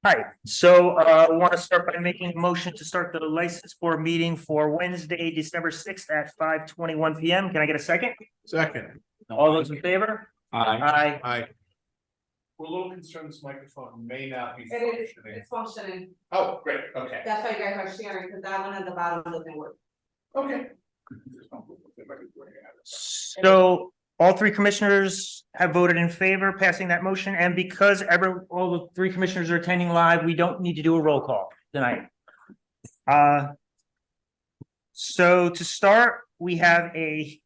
Hi, so I want to start by making a motion to start the license board meeting for Wednesday, December 6th at 5:21 PM. Can I get a second? Second. All those in favor? Aye. Aye. We're a little concerned this microphone may not be It is, functioning. it's functioning, Oh, great, okay, that's why you guys are sharing, because that one at the bottom doesn't work. okay. So all three commissioners have voted in favor passing that motion, and because all the three commissioners are attending live, we don't need to do a roll call tonight. So to start, we have a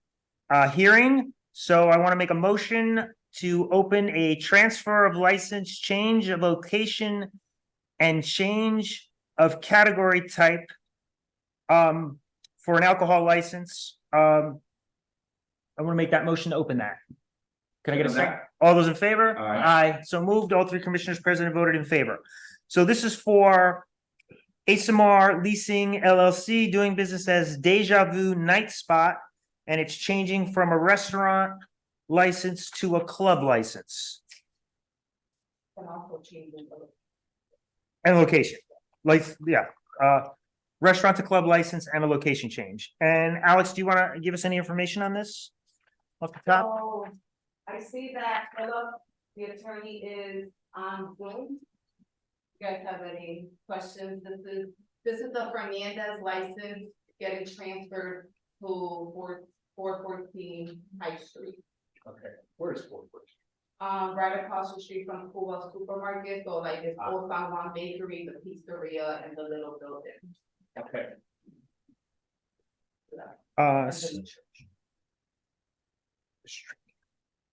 hearing. So I want to make a motion to open a transfer of license, change of location, and change of category type for an alcohol license. I want to make that motion to open that. Can I get a second? All those in favor? Aye. So moved. All three commissioners present voted in favor. So this is for ASMR Leasing LLC, doing business as Deja Vu Night Spot, and it's changing from a restaurant license to a club license And also changing the. and location. Restaurant to club license and a location change. And Alex, do you want to give us any information on this off the top? So, I see that Philip, the attorney, is on Zoom. You guys have any questions? This is the Fernandez license getting transferred to 414 High Street. Okay, where's 414? Right across the street from Cuba Supermarket, so like it's Old San Juan Bakery, the pizzeria, and the little building. Okay.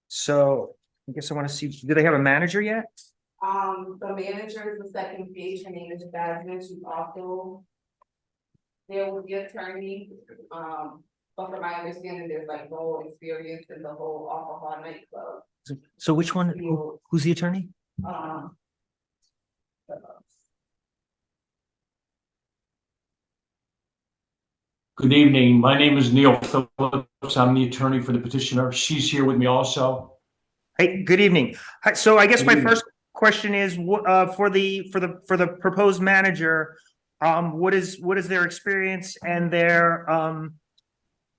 So I guess I want to see, do they have a manager yet? The manager is the second page, her name is Jasmine, she's also. There will be attorney, but from my understanding, there's like no experience in the whole alcohol nightclub. So which one, who's the attorney? Um. Good evening. My name is Neil Phillips. I'm the attorney for the petitioner. She's here with me also. Hey, good evening. Hi, so I guess Good my evening. first question is, for the proposed manager, what is their experience and their,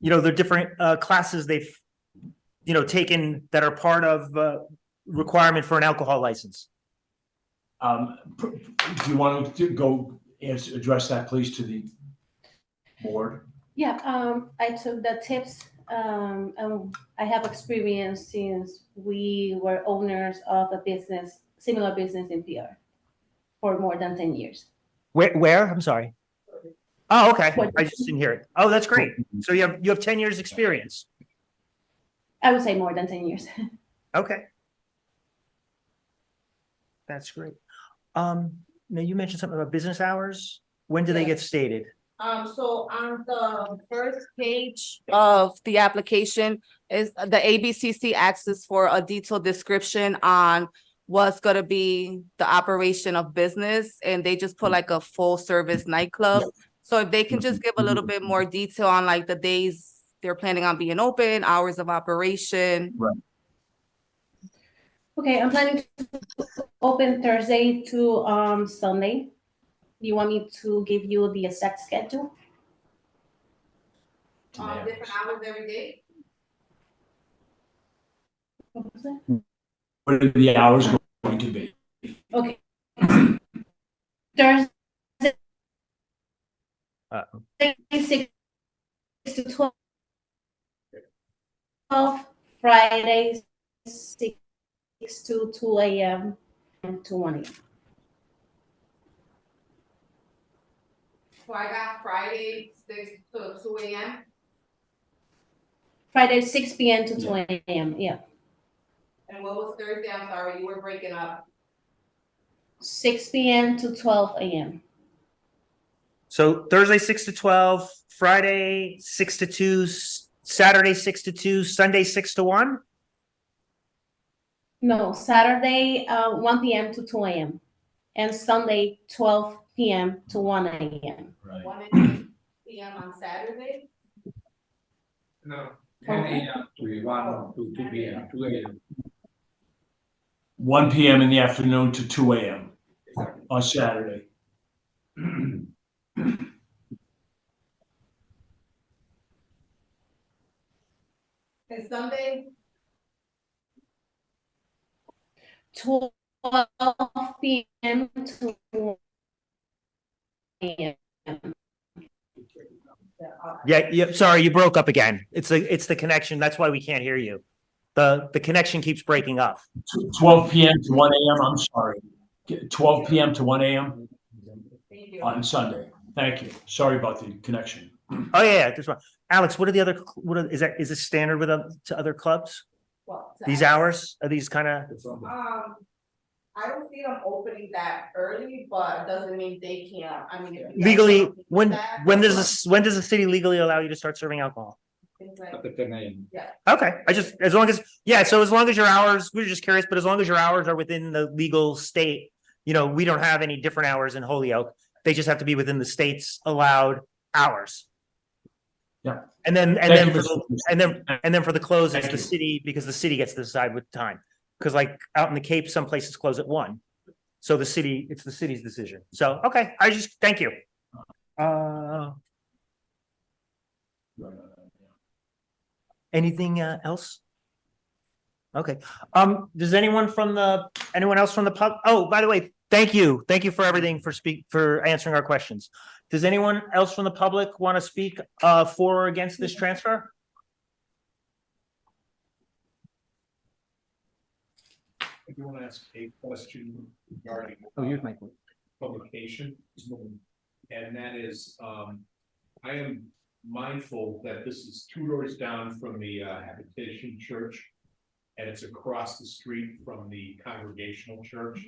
the different, classes they've, taken that are part of, requirement for an alcohol license? Do you want to go address that, please, to the board? Yeah, I took the tips. I have experience since we were owners of a business, similar business in PR for more than 10 years. Where? I'm sorry. Oh, okay. I just didn't hear it. Oh, that's great. So you have 10 years experience. I would say more than 10 years. Okay. That's great. Now you mentioned something about business hours. When do they get stated? So on the first page of the application is the ABCC asks us for a detailed description on what's gonna be the operation of business, and they just put like a full service nightclub. So if they can just give a little bit more detail on like the days they're planning on being open, hours of operation. Right. Okay, I'm planning to open Thursday to Sunday. You want me to give you the exact schedule? Different hours every day. What was that? What are the hours going to be? Okay. Thursday, Uh-oh. 6 to 12. Friday, 6 to 2 a.m. and to 1 a.m. So I got Friday, 6 to 2 a.m. Friday, 6 p.m. to 2 a.m. Yeah. And what was Thursday? I'm sorry, you were breaking up. 6 p.m. to 12 a.m. So Thursday, 6 to 12, Friday, 6 to 2, Saturday, 6 to 2, Sunday, 6 to 1? No, Saturday, 1 p.m. to 2 a.m. and Sunday, 12 p.m. to 1 a.m. Right. 1 p.m. on Saturday. No. 10 a.m. to 1 to 2 p.m. 2 a.m. 1 p.m. in the afternoon to 2 a.m. on Saturday. And Sunday? 12 p.m. to 1 a.m. Yeah, sorry, you broke up again. It's the connection. That's why we can't hear you. The connection keeps breaking up. 12 p.m. to 1 a.m., I'm sorry. 12 p.m. to 1 a.m. on Sunday. Thank you. Sorry about the connection. Oh, yeah, that's right. Alex, what are the other, is this standard with, to other clubs? These hours? Are these kind of, I don't see them opening that early, but doesn't mean they can't, I mean. if you guys legally, don't think when that, when does the city legally allow you to start serving alcohol? things like- After 10 a.m. Okay, as long as, yeah, so as long as your hours, we were just curious, but as long as your hours are within the legal state, you know, we don't have any different hours in Holyoke. They just have to be within the state's allowed hours. Yeah. And then, Thank you, for the, Mr. and then for the close, it's Thank the you. city, because the city gets to decide with time. Because like out in the Cape, some places close at 1. So the city, it's the city's decision. So, okay, thank you. Anything else? Okay, does anyone else from the pub? Oh, by the way, thank you for everything, for answering our questions. Does anyone else from the public want to speak for or against this transfer? I do want to ask a question regarding. Oh, here's my. Publication. And that is, I am mindful that this is 2 doors down from the Habitation Church. And it's across the street from the Congregational Church.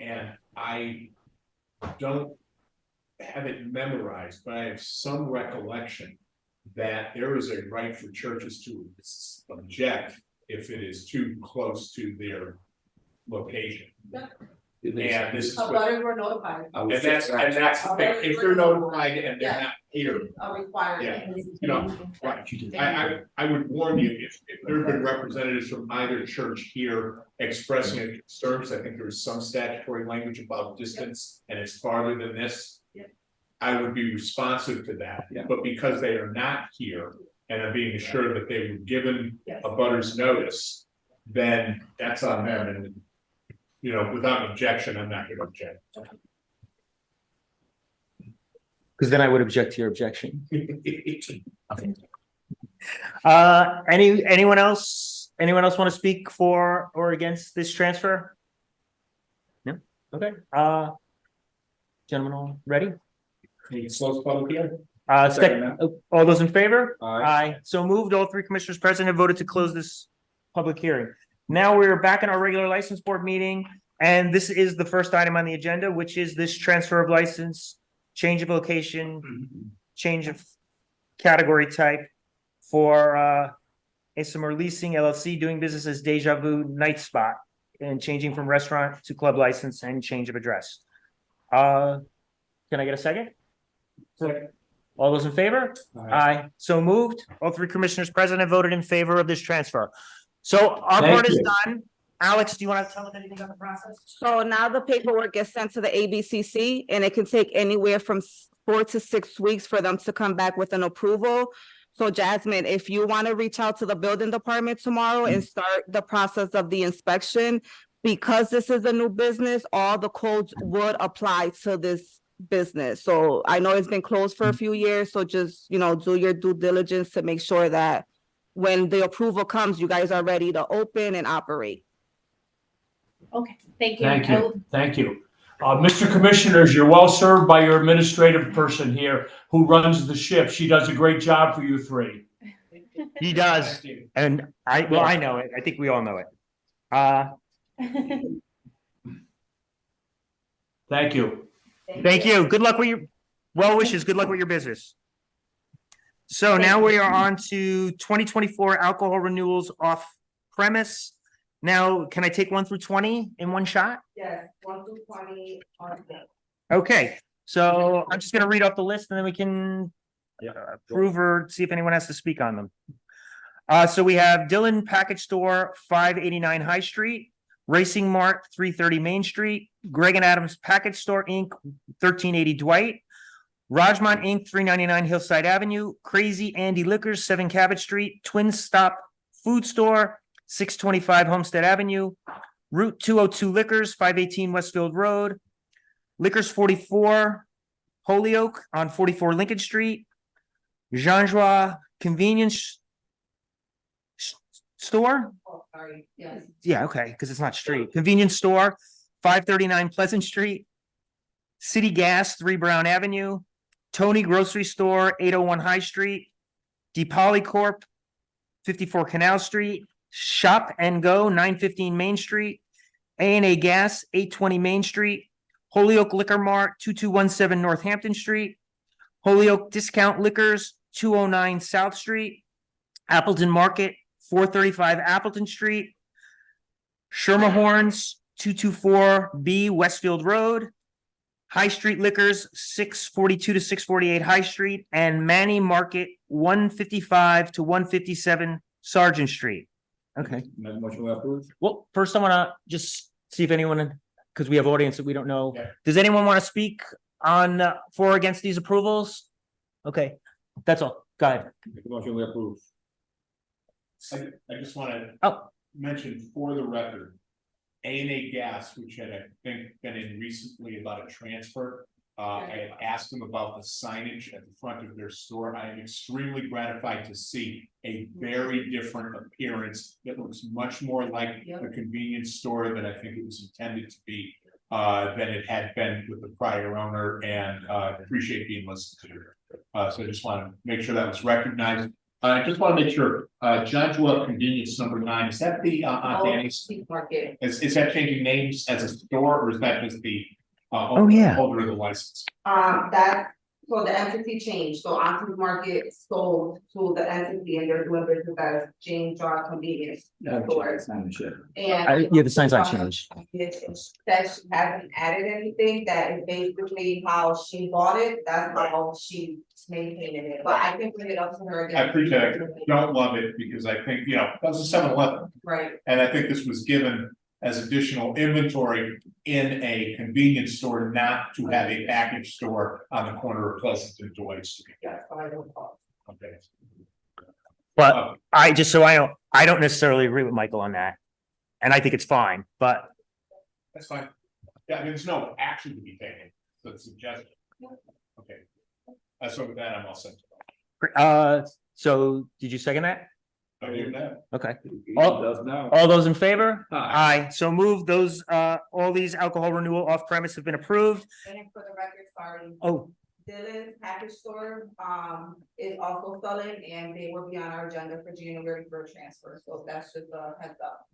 And I don't have it memorized, but I have some recollection that there is a right for churches to object if it is too close to their location. And this is what, Butters were notified, and that's the thing, if they're notified and they're not here, a requirement. Yeah. you know, right. I would warn you, if there have been representatives from either church here expressing a concerns, I think there is some statutory language about distance and it's farther than this. Yep. I would be responsive to that, but because they are not here and are being assured that they were given Yes. a butters notice, then that's on them and, you know, without objection, I'm not gonna object. Because then I would object to your objection. Anyone else want to speak for or against this transfer? No? Okay, gentlemen, all ready? Close public hearing. All those in favor? Aye. So moved. All 3 commissioners present have voted to close this public hearing. Now we're back in our regular license board meeting, and this is the first item on the agenda, which is this transfer of license, change of location, change of category type for Asimor Leasing LLC, doing business as Deja Vu Night Spot, and changing from restaurant to club license and change of address. Can I get a second? Second. All those in favor? Aye. So moved. All 3 commissioners present have voted in favor of this transfer. So our Thank part is you. done. Alex, do you want to tell us anything about the process? So now the paperwork gets sent to the ABCC and it can take anywhere from 4 to 6 weeks for them to come back with an approval. So Jasmine, if you want to reach out to the building department tomorrow and start the process of the inspection, because this is a new business, all the codes would apply to this business. So I know it's been closed for a few years, so just, you know, do your due diligence to make sure that when the approval comes, you guys are ready to open and operate. Okay, thank you. Thank I will- you, thank you. Mr. Commissioners, you're well served by your administrative person here who runs the ship. She does a great job for you 3. He does. And I know it. I think we all know it. Thank you. Thank you. Good luck with your, well wishes. Good luck with your business. So now we are on to 2024 alcohol renewals off premise. Now, can I take 1 through 20 in one shot? Yes, 1 through 20 on that. Okay, so I'm just gonna read off the list and then we can approve or see if anyone has to speak on them. So we have Dillon Package Store, 589 High Street, Racing Mart, 330 Main Street, Greg and Adams Package Store, Inc., 1380 Dwight, Rajmont Inc., 399 Hillside Avenue, Crazy Andy Liquors, 7 Cabot Street, Twin Stop Food Store, 625 Homestead Avenue, Route 202 Liquors, 518 Westfield Road, Liquors 44 Holyoke on 44 Lincoln Street, Jean Joie Convenience Store? Oh, sorry, yes. Yeah, okay, because it's not street. Convenience store, 539 Pleasant Street. City Gas, 3 Brown Avenue. Tony Grocery Store, 801 High Street. DePauli Corp., 54 Canal Street. Shop and Go, 915 Main Street. A&A Gas, 820 Main Street. Holyoke Liquor Mart, 2217 Northampton Street. Holyoke Discount Liquors, 209 South Street. Appleton Market, 435 Appleton Street. Schermerhorn's, 224B Westfield Road. High Street Liquors, 642 to 648 High Street, and Manny Market, 155 to 157 Sergeant Street. Okay, Make a motion to approve. well, first I wanna just see if anyone, because we have audience that we don't know. Yeah. Does anyone want to speak on, for or against these approvals? Okay, that's all. Go ahead. Make a motion to approve. I just wanna Oh. mention for the record. A&A Gas, which had, I think, been in recently about a transfer. I had asked them about the signage at the front of their store. I am extremely gratified to see a very different appearance. That looks much more like a convenience store than I think it was intended to be. Than it had been with the prior owner, and appreciate being listened to. So I just want to make sure that was recognized. I just want to make sure, John Joel Convenience number 9, is that the, Aunt Danny's? Market. Is that changing names as a store, or is that just the? Oh, yeah. Holder of the license? That, so the entity changed, so Auntie Market sold to the entity and they're doing business as James Jar Convenience Store. And. Yeah, the sign's not changed. That she hasn't added anything, that is basically how she bought it, that's how she's maintaining it, but I can bring it up to her I again. appreciate it. I don't love it because I think, that was a 7-Eleven. Right, And I think this was given as additional inventory in a convenience store, not to have a package store on the corner of Pleasant and Dwight Street. yeah, so I don't call. Okay. But I just, so I don't necessarily agree with Michael on that. And I think it's fine, but That's fine. Yeah, I mean, there's no action to be taken, so it's suggested. Okay. So with that, I'm all set. so did you second that? I do that. Okay. All does now. All those in favor? Aye. Aye. So move those, all these alcohol renewal off premise have been approved. And for the record, sorry, Oh, Dylan's package store, is also selling and they will be on our agenda for January for a transfer, so that's just a heads up.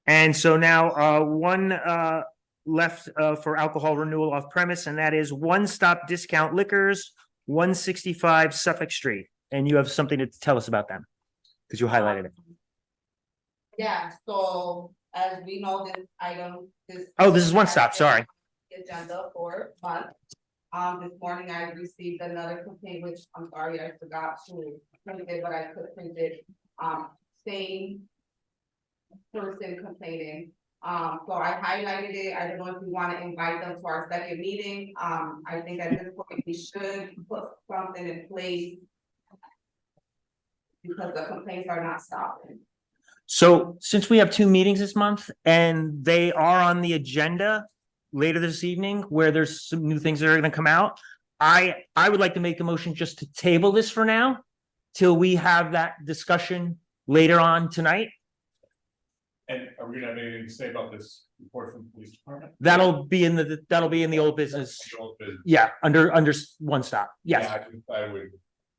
and so now, one, left, for alcohol renewal off premise, and that is One Stop Discount Liquors, 165 Suffolk Street. And you have something to tell us about them, because you highlighted it. Yeah, so as we know, this item, this. Oh, this is One Stop, sorry. Agenda for month. This morning I received another complaint, which I'm sorry, I forgot to print it, but I could print it. Same person complaining. So I highlighted it. I don't know if we want to invite them to our second meeting. I think at this point we should put something in place. Because the complaints are not stopping. So since we have 2 meetings this month and they are on the agenda later this evening, where there's some new things that are gonna come out, I would like to make a motion just to table this for now till we have that discussion later on tonight. And are we gonna have anything to say about this report from the police department? That'll be in the old business. The old business. Yeah, under One Stop. Yes.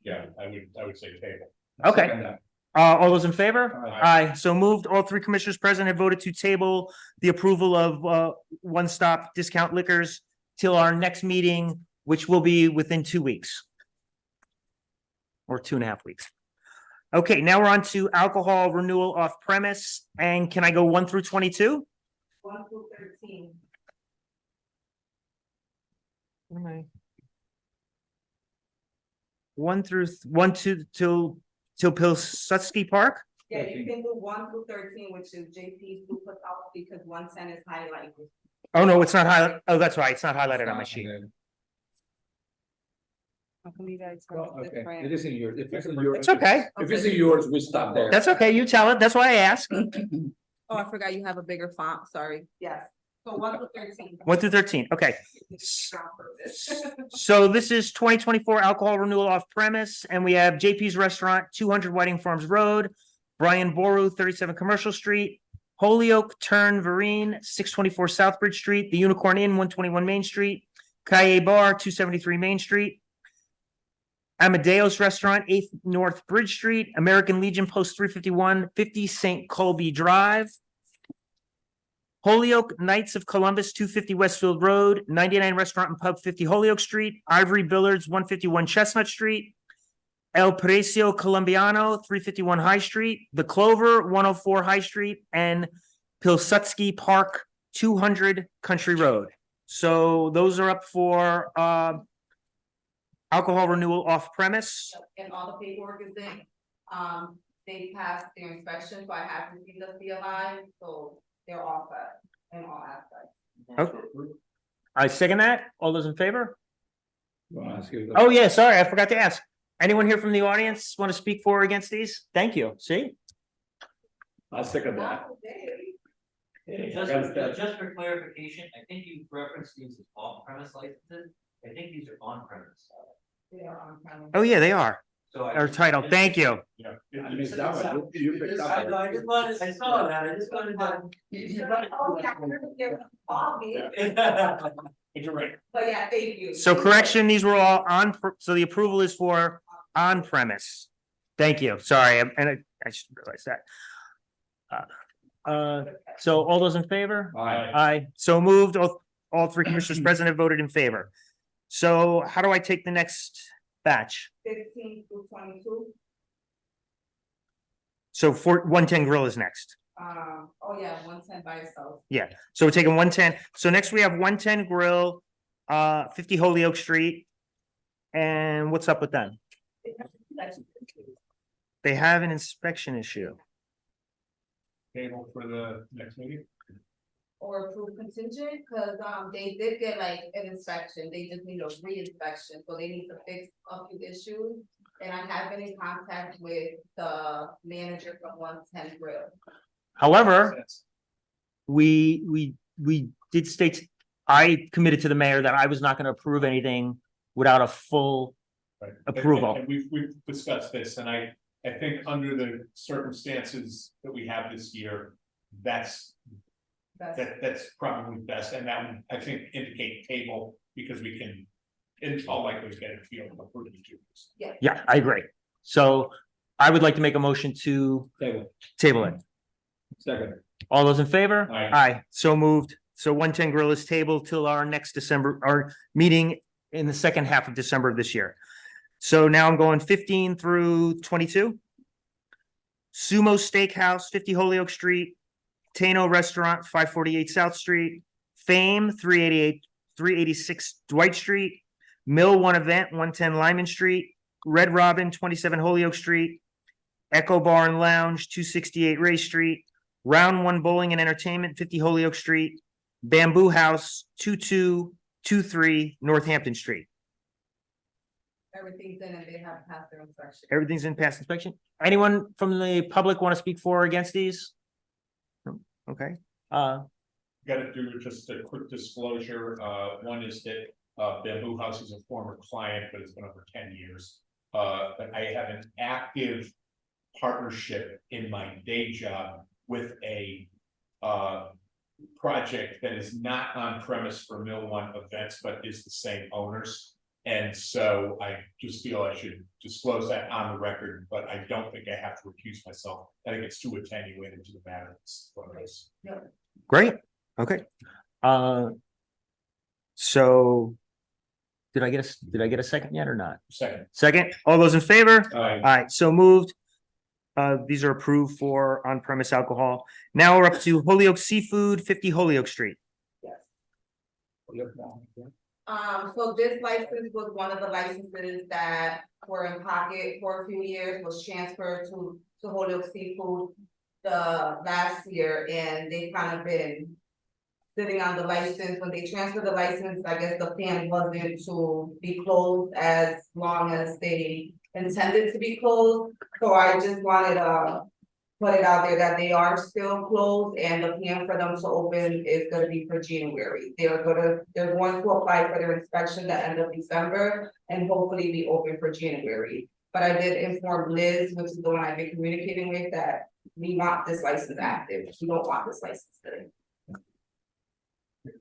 Yeah, I would say table. Okay. All those in favor? Aye. Aye. So moved. All 3 commissioners present have voted to table the approval of One Stop Discount Liquors till our next meeting, which will be within 2 weeks. Or 2.5 weeks. Okay, now we're on to alcohol renewal off premise. And can I go 1 through 22? 1 through 13. One through 1 to till till Pilsudski Park? Yeah, you can do 1 through 13, which is JP's Super South, because 110 is highlighted. Oh, no, it's not highlighted. Oh, that's right. It's not highlighted on my sheet. How come you guys Well, are okay, different? it is in yours. If it's in yours. It's okay. If it's in yours, we stop there. That's okay. You tell it. That's why I ask. Oh, I forgot you have a bigger font, sorry. Yes, so 1 through 13. 1 through 13. Okay. So this is 2024 alcohol renewal off premise, and we have JP's Restaurant, 200 Whiting Farms Road, Brian Boru, 37 Commercial Street, Holyoke Turn Vereen, 624 Southbridge Street, The Unicorn Inn, 121 Main Street, Kaye Bar, 273 Main Street, Amadeus Restaurant, 8th North Bridge Street, American Legion Post 351, 50 St. Colby Drive, Holyoke Knights of Columbus, 250 Westfield Road, 99 Restaurant and Pub, 50 Holyoke Street, Ivory Billards, 151 Chestnut Street, El Precio Colombiano, 351 High Street, The Clover, 104 High Street, and Pilsudski Park, 200 Country Road. So those are up for alcohol renewal off premise. And all the paperwork is in, they passed their inspection, so I have received the CLI, so they're all set in all aspects. Okay. I second that. All those in favor? Well, ask you- Oh, yeah, sorry, I forgot to ask. Anyone here from the audience want to speak for or against these? Thank you. See? I'll second that. Just for clarification, I think you referenced these as off-premise licenses. I think these are on-premise. They are on premise. Oh, yeah, they are. So I. Our title. Thank you. Yeah. I missed that one. You picked up on it. I just wanted, I saw that, I just wanted to. Oh, yeah, they're all good, You're right. but yeah, thank you. So correction, these were all on, so the approval is for on premise. Thank you. Sorry, I should realize that. So all those in favor? Aye. Aye. So moved. All three commissioners present have voted in favor. So how do I take the next batch? 15 through 22. So 110 Grill is next. Oh yeah, 110 by itself. Yeah, so we're taking 110. So next we have 110 Grill, 50 Holyoke Street. And what's up with them? They have an inspection issue. Table for the next meeting? Or approve contingent, cause they did get like an inspection, they just need a re-inspection, so they need to fix a few issues. And I have been in contact with the manager from 110 Grill. However, we did state, I committed to the mayor that I was not gonna approve anything without a full Right. approval. And we've discussed this, and I think under the circumstances that we have this year, that's probably best, and that would, I think, indicate table, because we can, in all likelihood, get a feel of approving the Yeah, I agree. So I would like to make a motion to Table. table it. Second. All those in favor? Aye. Aye, so moved. So 110 Grill is tabled till our next December, our meeting in the second half of December of this year. So now I'm going 15 through 22. Sumo Steakhouse, 50 Holyoke Street, Tano Restaurant, 548 South Street, Fame, 386 Dwight Street, Mill One Event, 110 Lyman Street, Red Robin, 27 Holyoke Street, Echo Bar and Lounge, 268 Ray Street, Round One Bowling and Entertainment, 50 Holyoke Street, Bamboo House, 2223 Northampton Street. Everything's in and they have passed their inspection. Everything's in past inspection. Anyone from the public want to speak for or against these? Okay, Gotta do just a quick disclosure, one is that, Bamboo House is a former client, but it's been over 10 years. But I have an active partnership in my day job with a, project that is not on premise for Mill One Events, but is the same owners. And so I just feel I should disclose that on the record, but I don't think I have to recuse myself. I think it's too attenuated to the matter. It's one of those. great, okay. So did I get a second yet or not? Second. Second, all those in favor? Aye. All right, so moved. These are approved for on-premise alcohol. Now we're up to Holyoke Seafood, 50 Holyoke Street. Yes. So this license was one of the licenses that were in pocket for a few years, was transferred to Holyoke Seafood the last year, and they've kind of been sitting on the license. When they transferred the license, I guess the plan wasn't to be closed as long as they intended to be closed. So I just wanted to put it out there that they are still closed, and the plan for them to open is gonna be for January. They're going to apply for their inspection the end of December and hopefully be open for January. But I did inform Liz, which is the one I've been communicating with, that we want this license active. We don't want this license today.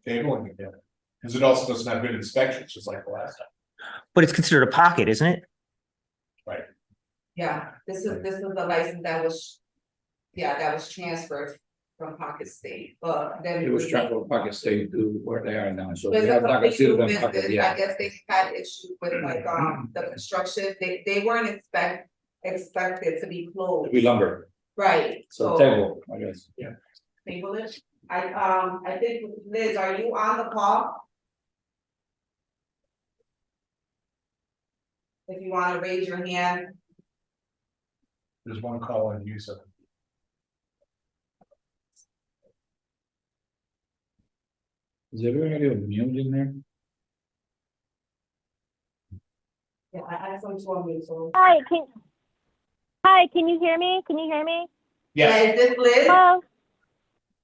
Tabling it, because it also doesn't have good inspections, just like the last time. But it's considered a pocket, isn't it? Yeah, this is the license that was, that was transferred from Pocket State, but then. It was travel Pocket State to where they are now, so There's we a have not complete considered new them Pocket, business. yeah. I guess they had issues with like, the construction, they weren't expected to be closed. To be lumber, Right, so so. table, I guess, yeah. Table it. I think, Liz, are you on the call? If you wanna raise your hand. There's one call in use of. Is everybody mute in there? Yeah, I have some to me, so. Hi, can you hear me? Can you hear me? Yeah, Yes, is this Liz? Hello?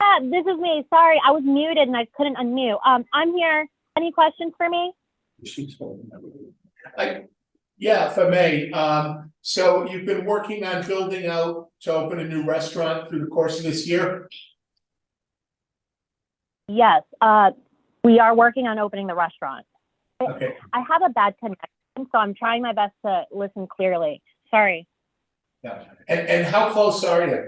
Yeah, this is me. Sorry, I was muted and I couldn't unmute. I'm here. Any questions for me? She's holding everything. yeah, if I may, so you've been working on building out to open a new restaurant through the course of this year? Yes, we are working on opening the restaurant. Okay, I have a bad connection, so I'm trying my best to listen clearly. Sorry. yeah, and how close are you?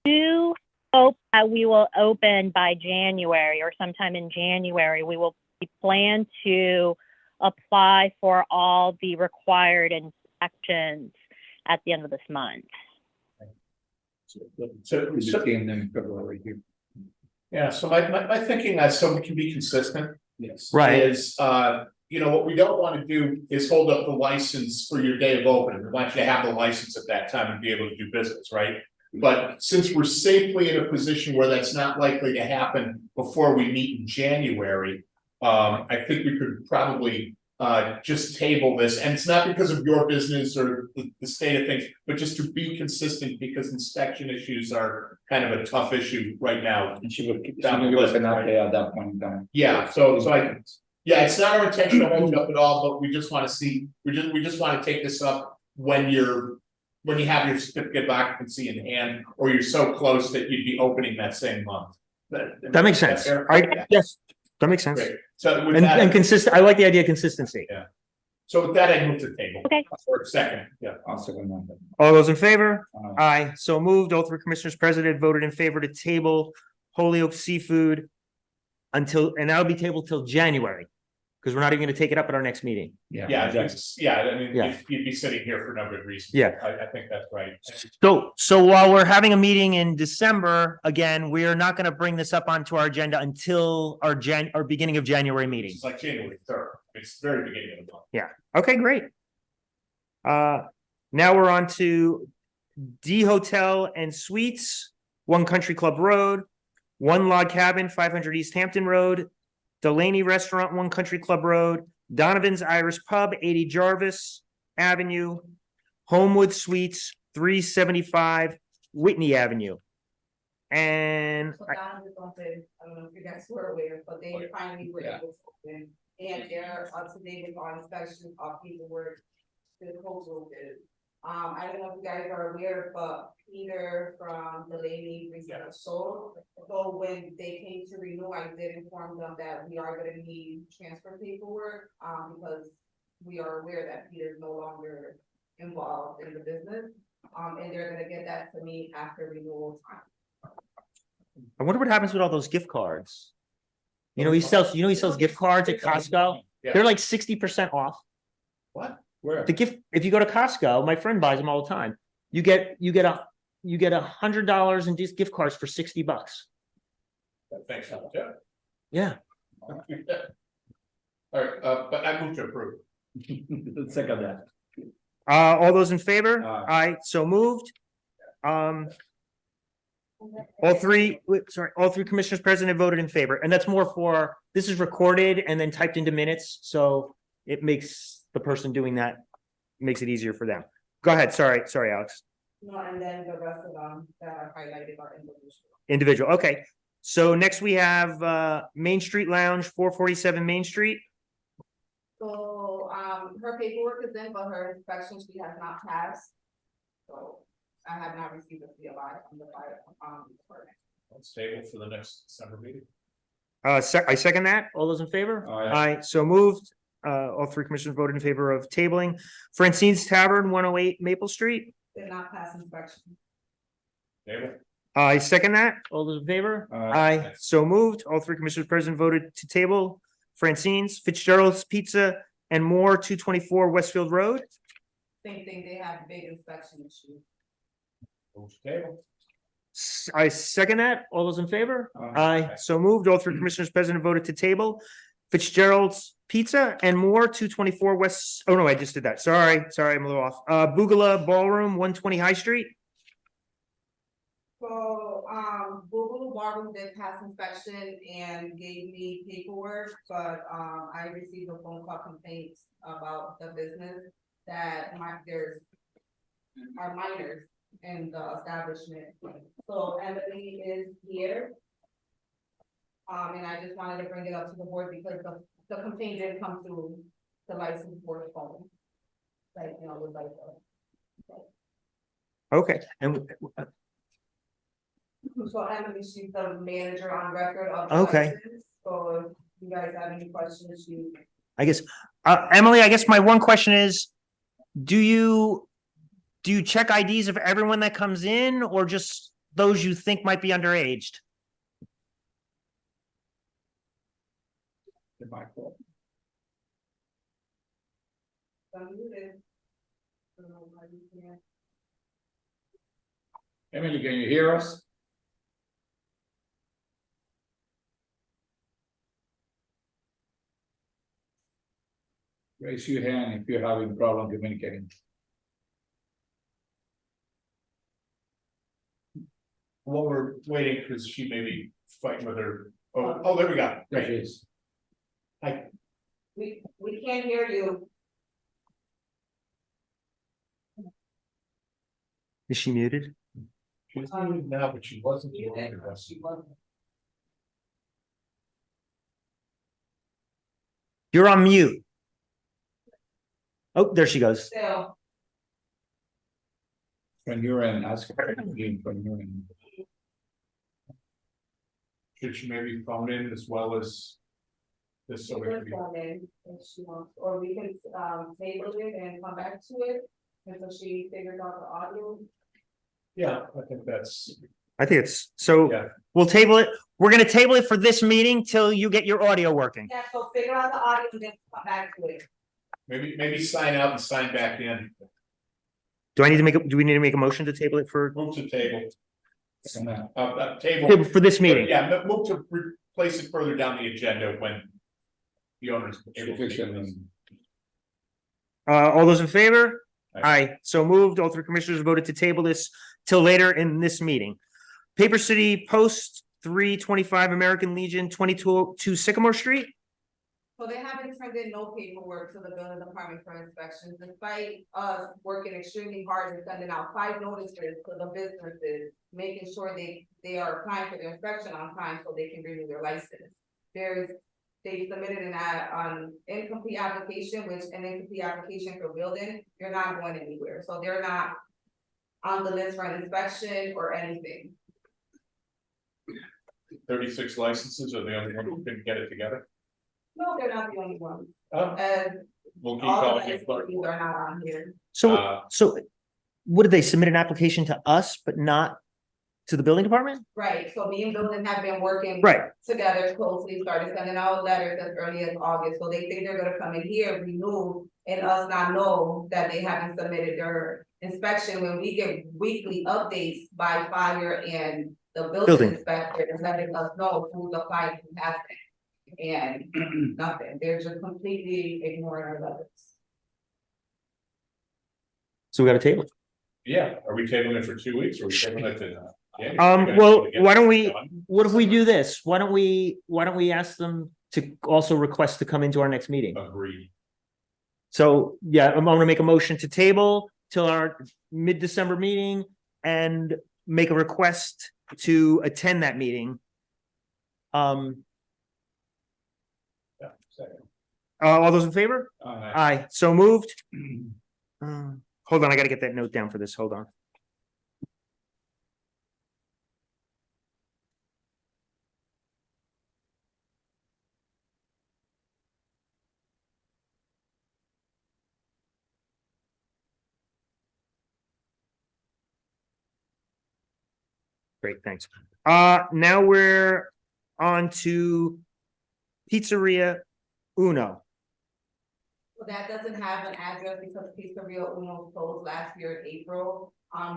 Do hope that we will open by January or sometime in January. We plan to apply for all the required inspections at the end of this month. So, We just came in February here. yeah, so my thinking is so we can be consistent. Yes. Right. Is, you know, what we don't want to do is hold up the license for your day of opening. We want you to have the license at that time and be able to do business, right? But since we're safely in a position where that's not likely to happen before we meet in January, I think we could probably just table this, and it's not because of your business or the state of things, but just to be consistent, because inspection issues are kind of a tough issue right now. And she will give us an update at that point in time. Yeah, so yeah, it's not our intention to hold it up at all, but we just wanna see, we just wanna take this up when you have your certificate of occupancy in hand, or you're so close that you'd be opening that same month. That makes sense. fair? I, yes, that makes sense. Great, so with And that, consistent, I like the idea of consistency. so with that, I move to the table. Okay. Or second, yeah. I'll second that. All those in favor? Uh, Aye, so moved. All three commissioners present voted in favor to table Holyoke Seafood until, and that'll be tabled till January, because we're not even gonna take it up at our next meeting. Yeah. Yeah, exactly. I mean, Yeah. you'd be sitting here for no good reason. Yeah. I think that's right. So while we're having a meeting in December, again, we are not gonna bring this up onto our agenda until our beginning of January meeting. It's like January 3rd, it's the very beginning of the month. Okay, great. Now we're on to D Hotel and Suites, One Country Club Road, One Log Cabin, 500 East Hampton Road, Delaney Restaurant, One Country Club Road, Donovan's Irish Pub, 80 Jarvis Avenue, Homewood Suites, 375 Whitney Avenue. And So Don was gonna say, I don't know if you guys were aware, but they finally were able to open, and they're up to date with all inspections, all paperwork. The code will do. I don't know if you guys are aware, but Peter from Delaney recently sold. So when they came to renew, I did inform them that we are gonna need transfer paperwork, because we are aware that Peter's no longer involved in the business. And they're gonna get that to me after renewal time. I wonder what happens with all those gift cards. He sells gift cards at Costco. Yeah. They're like 60% off. What? Where? If you go to Costco, my friend buys them all the time. You get $100 in these gift cards for $60. Thanks, yeah. Yeah. All right, but I move to approve. Second that. All those in favor? Aye. Aye, so moved. All three commissioners present have voted in favor, and that's more for, this is recorded and then typed into minutes, so it makes the person doing that, makes it easier for them. Go ahead, sorry, Alex. No, and then the rest of them that are highlighted are individual. Individual, okay. So next we have Main Street Lounge, 447 Main Street. So, her paperwork is in, but her inspection she has not passed. So I have not received a CLI from the fire, department. Let's table for the next December meeting. I second that. All those in favor? Aye. Aye, so moved. All three commissioners voted in favor of tabling. Francine's Tavern, 108 Maple Street. Did not pass inspection. Table. I second that. All those in favor? Aye, so moved. All three commissioners present voted to table. Francine's, Fitzgerald's Pizza and More, 224 Westfield Road. Same thing, they have big inspection issues. Move to table. I second that. All those in favor? Aye. Aye, so moved. All three commissioners present voted to table. Fitzgerald's Pizza and More, 224 West, oh no, I just did that. Sorry, I'm a little off. Bugala Ballroom, 120 High Street. So, Google Ballroom did pass inspection and gave me paperwork, but, I received a phone call complaints about the business that there's are minors in the establishment. So Emily is here. And I just wanted to bring it up to the board because the complaint didn't come through the license board phone. Like, you know, it was like, Okay, and so Emily, she's the manager on record of the Okay. license. So if you guys have any questions, I guess, Emily, I guess my one question is, do you check IDs of everyone that comes in or just those you think might be underaged? The micro. unmuted. Emily, can you hear us? Raise your hand if you're having problem communicating. While we're waiting, because she may be fighting with her, oh, there we go. There she is. We can't hear you. Is she muted? She's muted now, but she wasn't. She wasn't. You're on mute. Oh, there she goes. Still, When you're in, ask her again when you're in. Should she maybe phone in as well as this, so she we can could be, phone in if she wants, or we can table it and come back to it. Until she figures out the audio. yeah, I think that's, I think it's, so yeah. we'll table it. We're gonna table it for this meeting till you get your audio working. Yeah, so figure out the audio and then come back to it. Maybe sign out and sign back in, Do we need to make a motion to table it for move to table, No. table. for this meeting? Yeah, but move to place it further down the agenda when the owner's able to. take Sufficient. this. All those in favor? Aye. Aye, so moved. All three commissioners voted to table this till later in this meeting. Paper City Post, 325 American Legion, 22 Sycamore Street. So they haven't turned in no paperwork to the building department for inspections, despite us working extremely hard and sending out 5 notices to the businesses. Making sure they are applying for their inspection on time so they can renew their license. They submitted an incomplete application, which an incomplete application for building, you're not going anywhere, so they're not on the list for an inspection or anything. 36 licenses are the only one who couldn't get it together. No, they're not the only ones, Oh, and we'll keep all the calling you, clerk. licenses are not on here. So, what did they submit an application to us, but not to the building department? Right, so me and building have been working. Right, Together closely, started sending out letters as early as August, so they think they're gonna come in here, renew, and us not know that they haven't submitted their inspection when we get weekly updates by fire and the Building. building inspector is letting us know who's applied who hasn't. And nothing, they're just completely ignoring our letters. So we got a table. Yeah, are we tabling it for 2 weeks or are we tabling it to? Well, why don't we, what if we do this? Why don't we ask them to also request to come into our next meeting? Agreed. So, yeah, I'm gonna make a motion to table till our mid-December meeting and make a request to attend that meeting. Yeah, second. All those in favor? Uh, Aye, so moved. Hold on, I gotta get that note down for this, hold on. Great, thanks. Now we're on to Pizzeria Uno. So that doesn't have an address because Pizzeria Uno closed last year in April.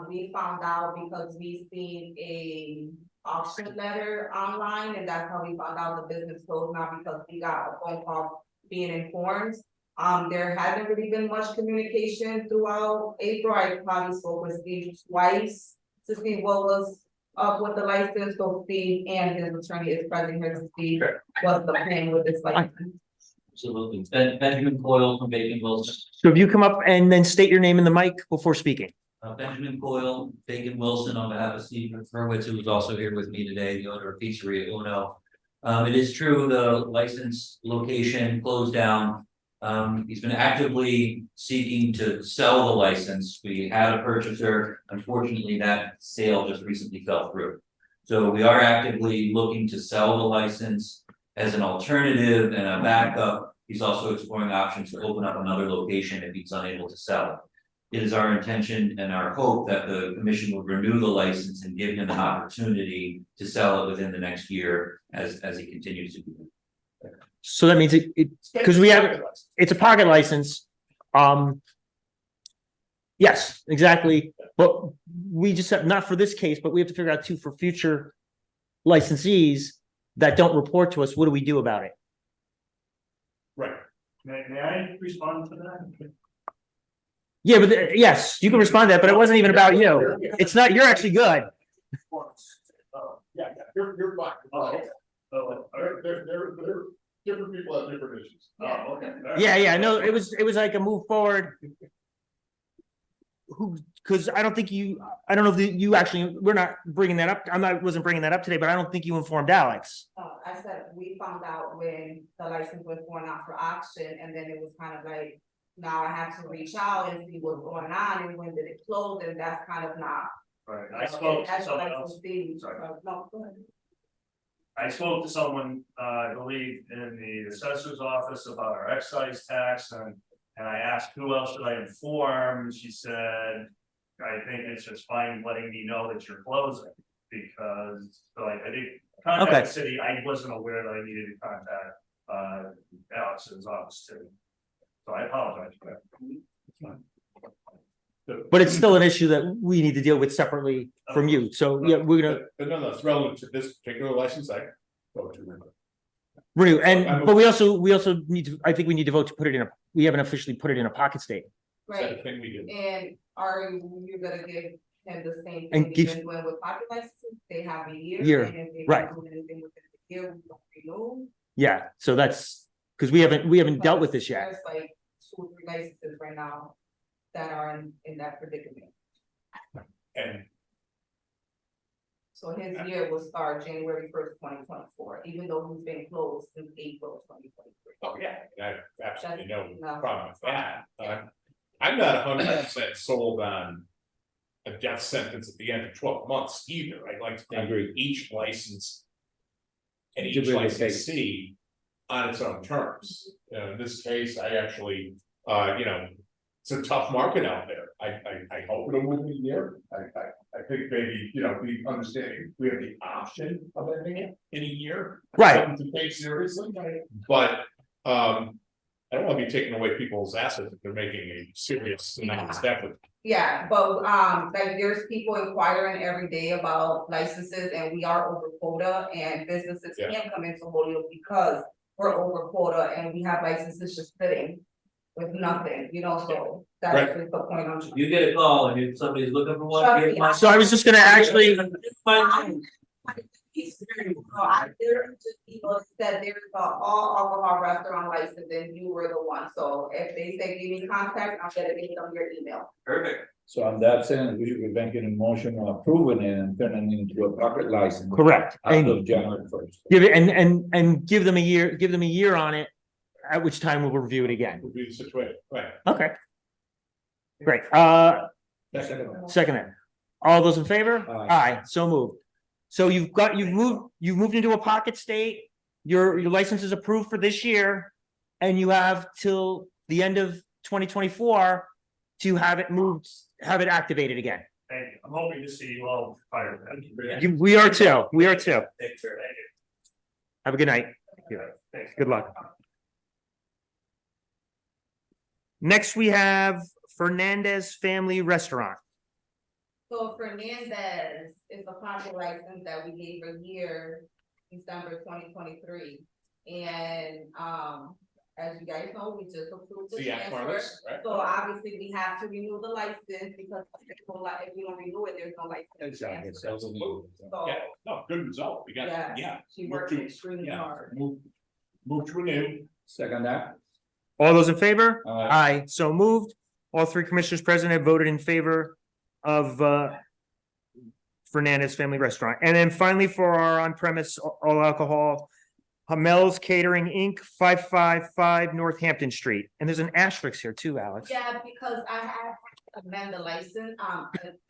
We found out because we seen a auction letter online and that's how we found out the business closed, not because we got a phone call being informed. There hasn't really been much communication throughout April. I probably spoke with Steve twice to see what was up with the license. So Steve and his attorney is present here to see what's the plan with this license. Absolutely. Benjamin Coyle from Bacon Wilson. So if you come up and then state your name in the mic before speaking. Benjamin Coyle, Bacon Wilson, on behalf of Steve Hurwitz, who is also here with me today, the owner of Pizzeria Uno. It is true, the license location closed down. He's been actively seeking to sell the license. We had a purchaser. Unfortunately, that sale just recently fell through. So we are actively looking to sell the license as an alternative and a backup. He's also exploring options to open up another location if he's unable to sell it. It is our intention and our hope that the commission will renew the license and give him an opportunity to sell it within the next year as he continues to do it. So that means because we have, it's a pocket license. Yes, exactly. But we just have, not for this case, but we have to figure out too for future licensees that don't report to us. What do we do about it? Right. May I respond to that? Yeah, but yes, you can respond to that, but it wasn't even about you. It's not, you're actually good. Yeah, you're fine. They're Different people have different issues. Oh, okay. Yeah, no, it was like a move forward. Because I don't think I don't know if you actually, we're not bringing that up. Wasn't bringing that up today, but I don't think you informed Alex. I said, we found out when the license was going out for auction, and then it was kind of like, now I have to reach out and see what's going on, and when did it close, and that's kind of not. Right, I spoke to That's what someone I else. see. Sorry. No, go ahead. I spoke to someone, I believe, in the assessor's office about our excise tax and I asked who else should I inform? She said, I think it's just fine letting me know that you're closing because I did contact Okay. the city. I wasn't aware that I needed to contact Alex's office too. So I apologize for that. It's fine. But it's still an issue that we need to deal with separately from you. So yeah, we're gonna But no, it's relevant to this particular license, I go to remember. renew. But we also need to, I think we need to vote to put it in we haven't officially put it in a pocket state. Right, Thing we did. and are you gonna give him the same And thing give- you've been doing with pocket licenses? They have a year. Year, and if they don't right. do anything within the year, we don't renew. Yeah, so that's because we haven't dealt with this yet. There's like 2 or 3 licenses right now that are in that predicament. And So his year will start January 1st, 2024, even though he's been closed since April 2023. oh, yeah, I have absolutely no No. problem with that. I'm not 100% sold on a death sentence at the end of 12 months either. I'd like to think Agreed. each license and To each really take- licensee on its own terms. In this case, I actually, it's a tough market out there. I hope it'll move in a year. I think maybe, we understanding, we have the option of ending it in a year. Right. Something to take seriously, but, I don't wanna be taking away people's assets if they're making a serious amount of step with. Yeah, but like there's people inquiring every day about licenses and we are over quota and businesses Yeah. can't come into Holyoke because we're over quota and we have licenses just sitting with nothing, so that's Right. just the point I'm. You get a call and if somebody's looking for one, Trust give me, my. So I was just gonna actually, I literally just people said there's a all alcohol restaurant license and you were the one, so if they say give me contact, I'm gonna give them your email. Perfect. So on that sense, we should be making a motion on approving it and turning it into a pocket license. correct, After and January 1st. give it, and give them a year on it, at which time we'll review it again. Would be the situation, right? Okay. Great, second it. All those in favor? Aye. Aye, so moved. So you've moved into a pocket state, your license is approved for this year. And you have till the end of 2024 to have it moved, have it activated again. Thank you. I'm hoping to see you all prior to that. We are too, we are too. Thank you. Have a good night. Thanks. Good luck. Next, we have Fernandez Family Restaurant. So Fernandez is a pocket license that we gave a year, December 2023. And, as you guys know, we just approved the See, yeah, transfer. Marlis, right? So obviously we have to renew the license because if we don't renew it, there's no license. Exactly. transfer. So, Yeah, no, good result, we got, yeah, yeah. she Move worked to- extremely yeah, hard. Move to renew. Second that. All those in favor? Aye. Aye, so moved. All three commissioners present have voted in favor of Fernandez Family Restaurant. And then finally for our on-premise all alcohol, Hamel's Catering Inc., 555 Northampton Street. And there's an asterisk here too, Alex. Yeah, because I had to amend the license,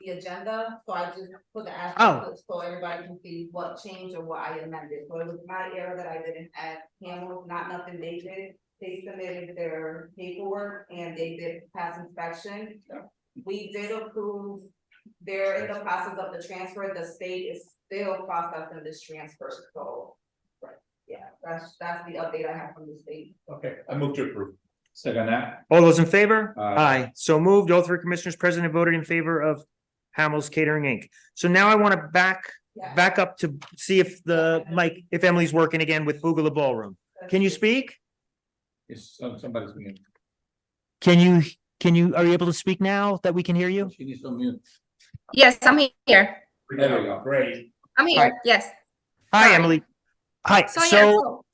the agenda, so I just put the asterisk so everybody can see what changed or what I amended. So it was my error that I didn't add Hamels, not nothing they did. They submitted their paperwork and they did pass inspection. We did approve, they're in the process of the transfer, the state is still processing this transfer, so. Yeah, that's the update I have from the state. Okay, I move to approve. Second that. All those in favor? Aye. So moved. All three commissioners present have voted in favor of Hamel's Catering Inc. So now I want to Yeah. back up to see if if Emily's working again with Bugala Ballroom. Can you speak? It's somebody's mute. Are you able to speak now that we can hear you? She needs to mute. Yes, I'm here. There we go. Great. I'm Hi. here. Yes. Hi, Sorry. Emily. Hi, So yeah, so so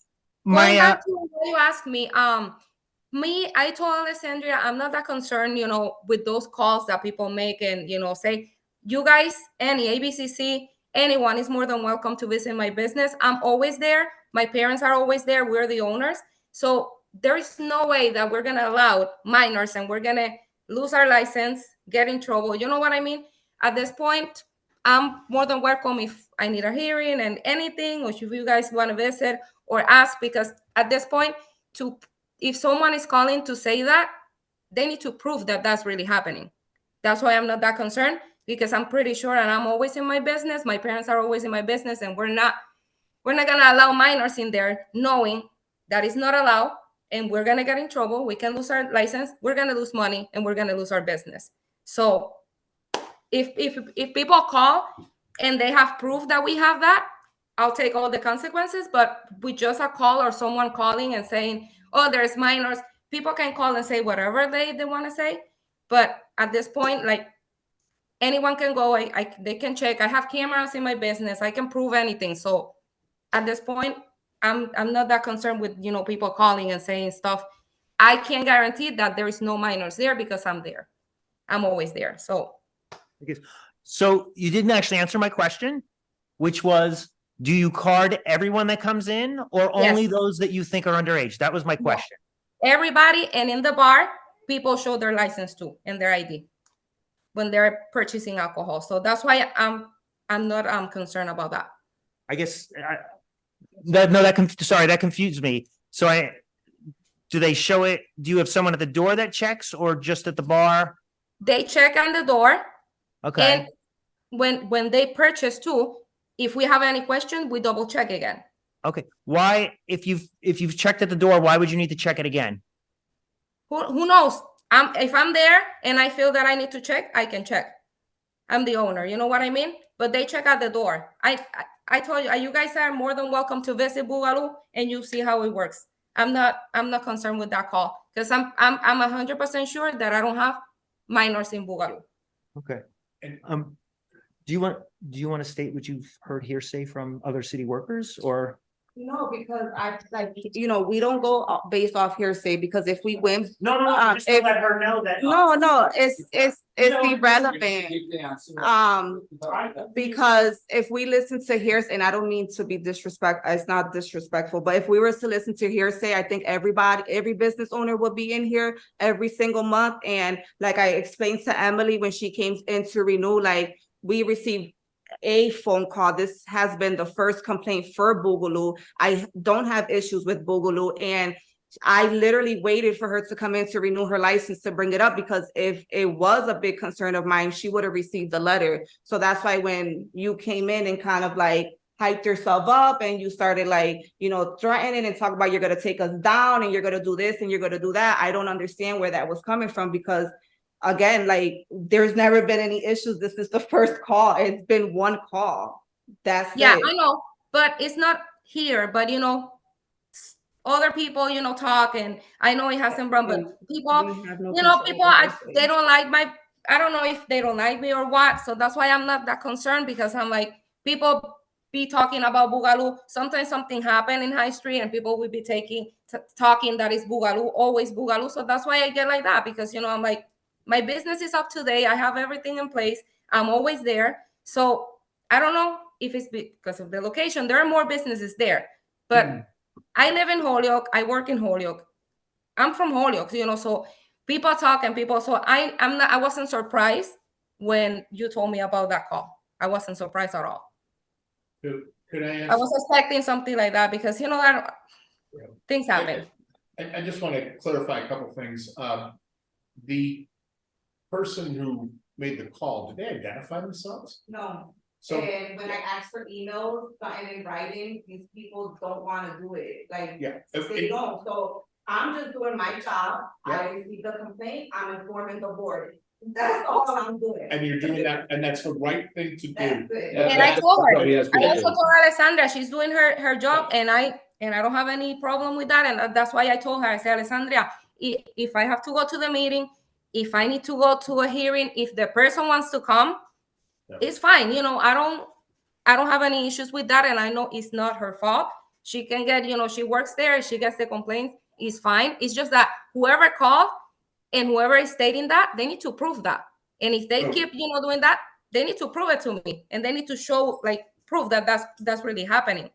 my, going back to what you asked me, I told Alessandria I'm not that concerned, with those calls that people make and say, you guys, any ABCC, anyone is more than welcome to visit my business. I'm always there. My parents are always there. We're the owners. So there is no way that we're gonna allow minors and we're gonna lose our license, get in trouble. You know what I mean? At this point, I'm more than welcome if I need a hearing and anything, or if you guys want to visit or ask, because at this point, if someone is calling to say that, they need to prove that that's really happening. That's why I'm not that concerned, because I'm pretty sure, and I'm always in my business. My parents are always in my business, and we're not gonna allow minors in there knowing that is not allowed, and we're gonna get in trouble. We can lose our license, we're gonna lose money, and we're gonna lose our business. So if people call and they have proof that we have that, I'll take all the consequences. But with just a call or someone calling and saying, oh, there's minors, people can call and say whatever they want to say. But at this point, like, anyone can go, they can check. I have cameras in my business. I can prove anything. So at this point, I'm not that concerned with, people calling and saying stuff. I can guarantee that there is no minors there because I'm there. I'm always there. So you didn't actually answer my question, which was, do you card everyone that comes in or only those that you think are underage? That was my question. Everybody, and in the bar, people show their license too and their ID when they're purchasing alcohol. So that's why I'm not concerned about that. I guess that confused me. So do they show it? Do you have someone at the door that checks or just at the bar? They check on the door. Okay. And when they purchase too, if we have any question, we double check again. Okay. Why, if you've checked at the door, why would you need to check it again? who knows? If I'm there and I feel that I need to check, I can check. I'm the owner, you know what I mean? But they check at the door. I told you, you guys are more than welcome to visit Boogaloo and you see how it works. I'm not concerned with that call because I'm 100% sure that I don't have minors in Boogaloo. Okay. And- Do you want to state what you've heard hearsay from other city workers or? No, because I like, we don't go based off hearsay because if we win, No, just to if- let her know that. no, it's irrelevant. Because if we listen to hearsay, and I don't mean to be it's not disrespectful, but if we were to listen to hearsay, I think every business owner would be in here every single month. And like I explained to Emily when she came in to renew, like we received a phone call. This has been the first complaint for Boogaloo. I don't have issues with Boogaloo, and I literally waited for her to come in to renew her license to bring it up because if it was a big concern of mine, she would have received the letter. So that's why when you came in and kind of like hyped yourself up and you started like, threatening and talk about you're going to take us down and you're going to do this and you're going to do that, I don't understand where that was coming from because again, like there's never been any issues. This is the first call. It's been one call. That's Yeah, it. I know, but it's not here, but other people, talk and I know it hasn't run, but people, We have no people, control over this. they don't like I don't know if they don't like me or what. So that's why I'm not that concerned because I'm like, people be talking about Boogaloo. Sometimes something happened in High Street and people will be talking that is Boogaloo, always Boogaloo. So that's why I get like that because, I'm like, my business is up to date. I have everything in place. I'm always there. So I don't know if it's because of the location. There are more businesses there, but I live in Holyoke. I work in Holyoke. I'm from Holyoke, so people talk and people. So I wasn't surprised when you told me about that call. I wasn't surprised at all. Could I ask? I was expecting something like that because, things happen. I just want to clarify a couple things. The person who made the call, did they identify themselves? No, So, and when I ask for emails, something in writing, these people don't wanna do it, like, yeah, they don't, so I'm just doing my job. I received a complaint, I'm informing the board, that's all I'm doing. and you're doing that, and that's the right thing to do. That's it. And I told her, Yes, I also told Alessandra, she's doing her job and I don't have any problem with that. And that's why I told her, I said, Alessandra, if I have to go to the meeting, if I need to go to a hearing, if the person wants to come, it's fine. I don't have any issues with that. And I know it's not her fault. She can get, she works there. She gets the complaints. It's fine. It's just that whoever called and whoever is stating that, they need to prove that. And if they keep, doing that, they need to prove it to me. And they need to show, proof that that's really happening.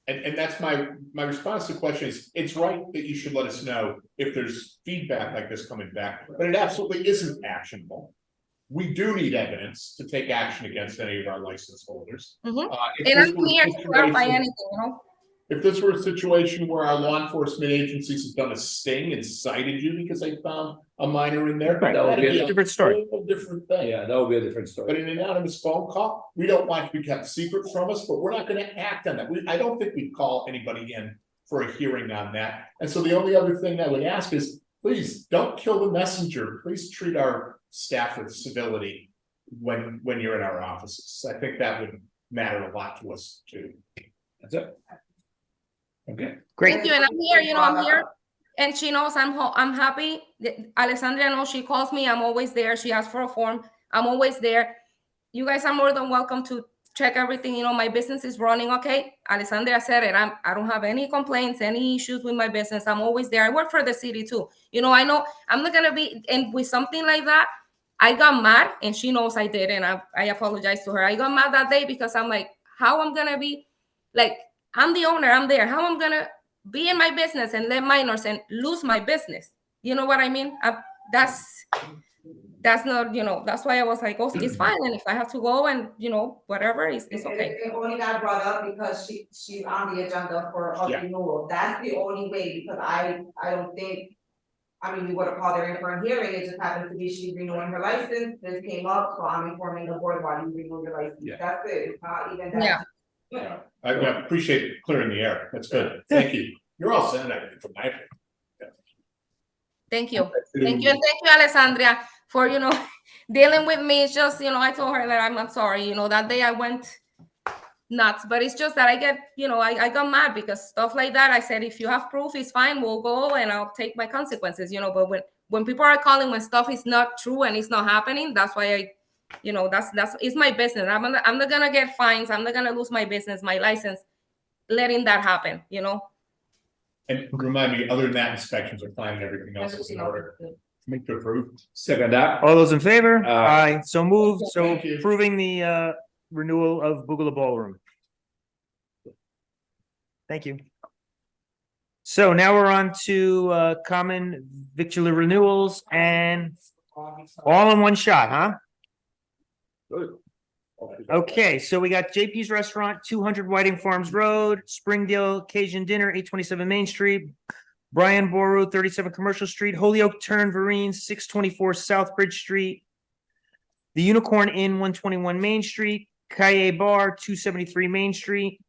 And that's my response to the question is, it's right that you should let us know if there's feedback like this coming back, but it absolutely isn't actionable. We do need evidence to take action against any of our license holders. Mhm. If And this I'm were a here to clarify situation- anything, If this were a situation where our law enforcement agencies have done a sting and cited you because they found a minor in there. Right, that would be a different story. Whole different thing. Yeah, that would be a different But story. an anonymous phone call, we don't want it to be kept secret from us, but we're not gonna act on that. I don't think we'd call anybody in for a hearing on that. And so the only other thing I would ask is, please don't kill the messenger. Please treat our staff with civility when you're in our offices. I think that would matter a lot to us too. That's it. Okay. Great. Thank you, and I'm here, I'm here, and she knows I'm happy. Alessandra knows, she calls me, I'm always there. She asks for a form, I'm always there. You guys are more than welcome to check everything, my business is running okay. Alessandra said it, I don't have any complaints, any issues with my business. I'm always there. I work for the city too. I know I'm not gonna be, and with something like that, I got mad, and she knows I did, and I apologize to her. I got mad that day because I'm like, how I'm gonna be, I'm the owner, I'm there. How I'm gonna be in my business and let minors and lose my business? You know what I mean? That's not, that's why I was like, oh, it's fine. And if I have to go and, whatever, it's okay. It only got brought up because she's on the agenda for a Yeah. renewal, that's the only way, because I don't think. We would have called her in for a hearing, it just happened to be she's renewing her license, this came up, so I'm informing the board while you renew your license, Yeah. that's it, it's not even that. Yeah. Yeah, I appreciate clearing the air. That's good. Thank you. You're all set, I think, from my opinion. Thank you. Thank you. And thank you, Alessandria, for, dealing with me. It's just, I told her that I'm sorry, that day I went nuts, but it's just that I get, I got mad because stuff like that. I said, if you have proof, it's fine. We'll go and I'll take my consequences, but when people are calling when stuff is not true and it's not happening, that's why that's it's my business. I'm not gonna get fines. I'm not gonna lose my business, my license, letting that happen, And remind me, other than that, inspections are fine and everything else is in order. Make to approve. Second that. All those in favor? Aye. So moved. So Thank you. approving the renewal of Bugala Ballroom. Thank you. So now we're on to common victular renewals and all in one shot, huh? Good. Okay, so we got JP's Restaurant, 200 Whiting Farms Road, Springdale Cajun Dinner, 827 Main Street, Brian Boru, 37 Commercial Street, Holyoke Turn Vereen, 624 South Bridge Street, The Unicorn Inn, 121 Main Street, Kaye Bar, 273 Main Street,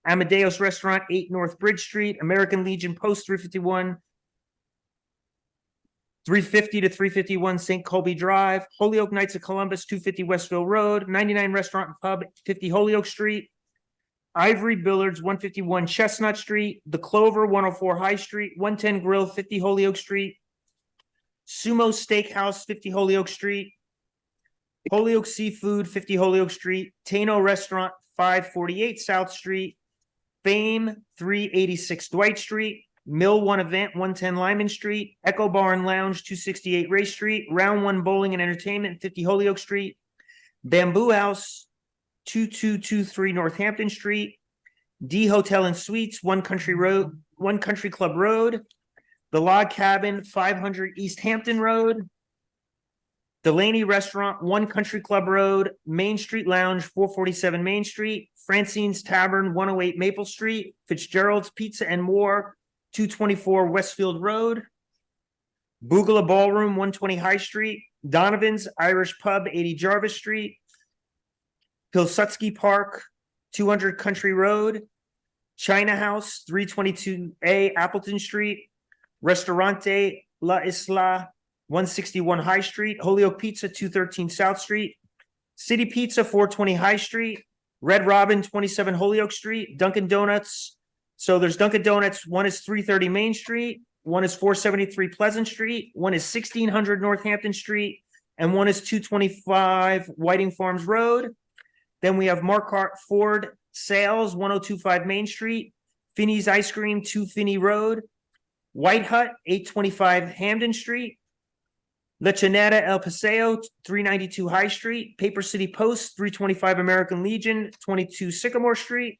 Amadeus Restaurant, 8 North Bridge Street, American Legion Post, 350 to 351 St. Colby Drive, Holyoke Knights of Columbus, 250 Westville Road, 99 Restaurant and Pub, 50 Holyoke Street, Ivory Billards, 151 Chestnut Street, The Clover, 104 High Street, 110 Grill, 50 Holyoke Street, Sumo Steakhouse, 50 Holyoke Street, Holyoke Seafood, 50 Holyoke Street, Tano Restaurant, 548 South Street, Fame, 386 Dwight Street, Mill One Event, 110 Lyman Street, Echo Bar and Lounge, 268 Ray Street, Round One Bowling and Entertainment, 50 Holyoke Street, Bamboo House, 2223 Northampton Street, D Hotel and Suites, One Country Club Road, The Log Cabin, 500 East Hampton Road, Delaney Restaurant, One Country Club Road, Main Street Lounge, 447 Main Street, Francine's Tavern, 108 Maple Street, Fitzgerald's Pizza and More, 224 Westfield Road, Bugala Ballroom, 120 High Street, Donovan's Irish Pub, 80 Jarvis Street, Pilsudski Park, 200 Country Road, China House, 322A Appleton Street, Restaurante La Isla, 161 High Street, Holyoke Pizza, 213 South Street, City Pizza, 420 High Street, Red Robin, 27 Holyoke Street, Dunkin' Donuts. So there's Dunkin' Donuts, one is 330 Main Street, one is 473 Pleasant Street, one is 1600 Northampton Street, and one is 225 Whiting Farms Road. Then we have Marquardt Ford Sales, 1025 Main Street, Finney's Ice Cream, 2 Finney Road, White Hut, 825 Hamden Street, La Chineta El Paseo, 392 High Street, Paper City Post, 325 American Legion, 22 Sycamore Street,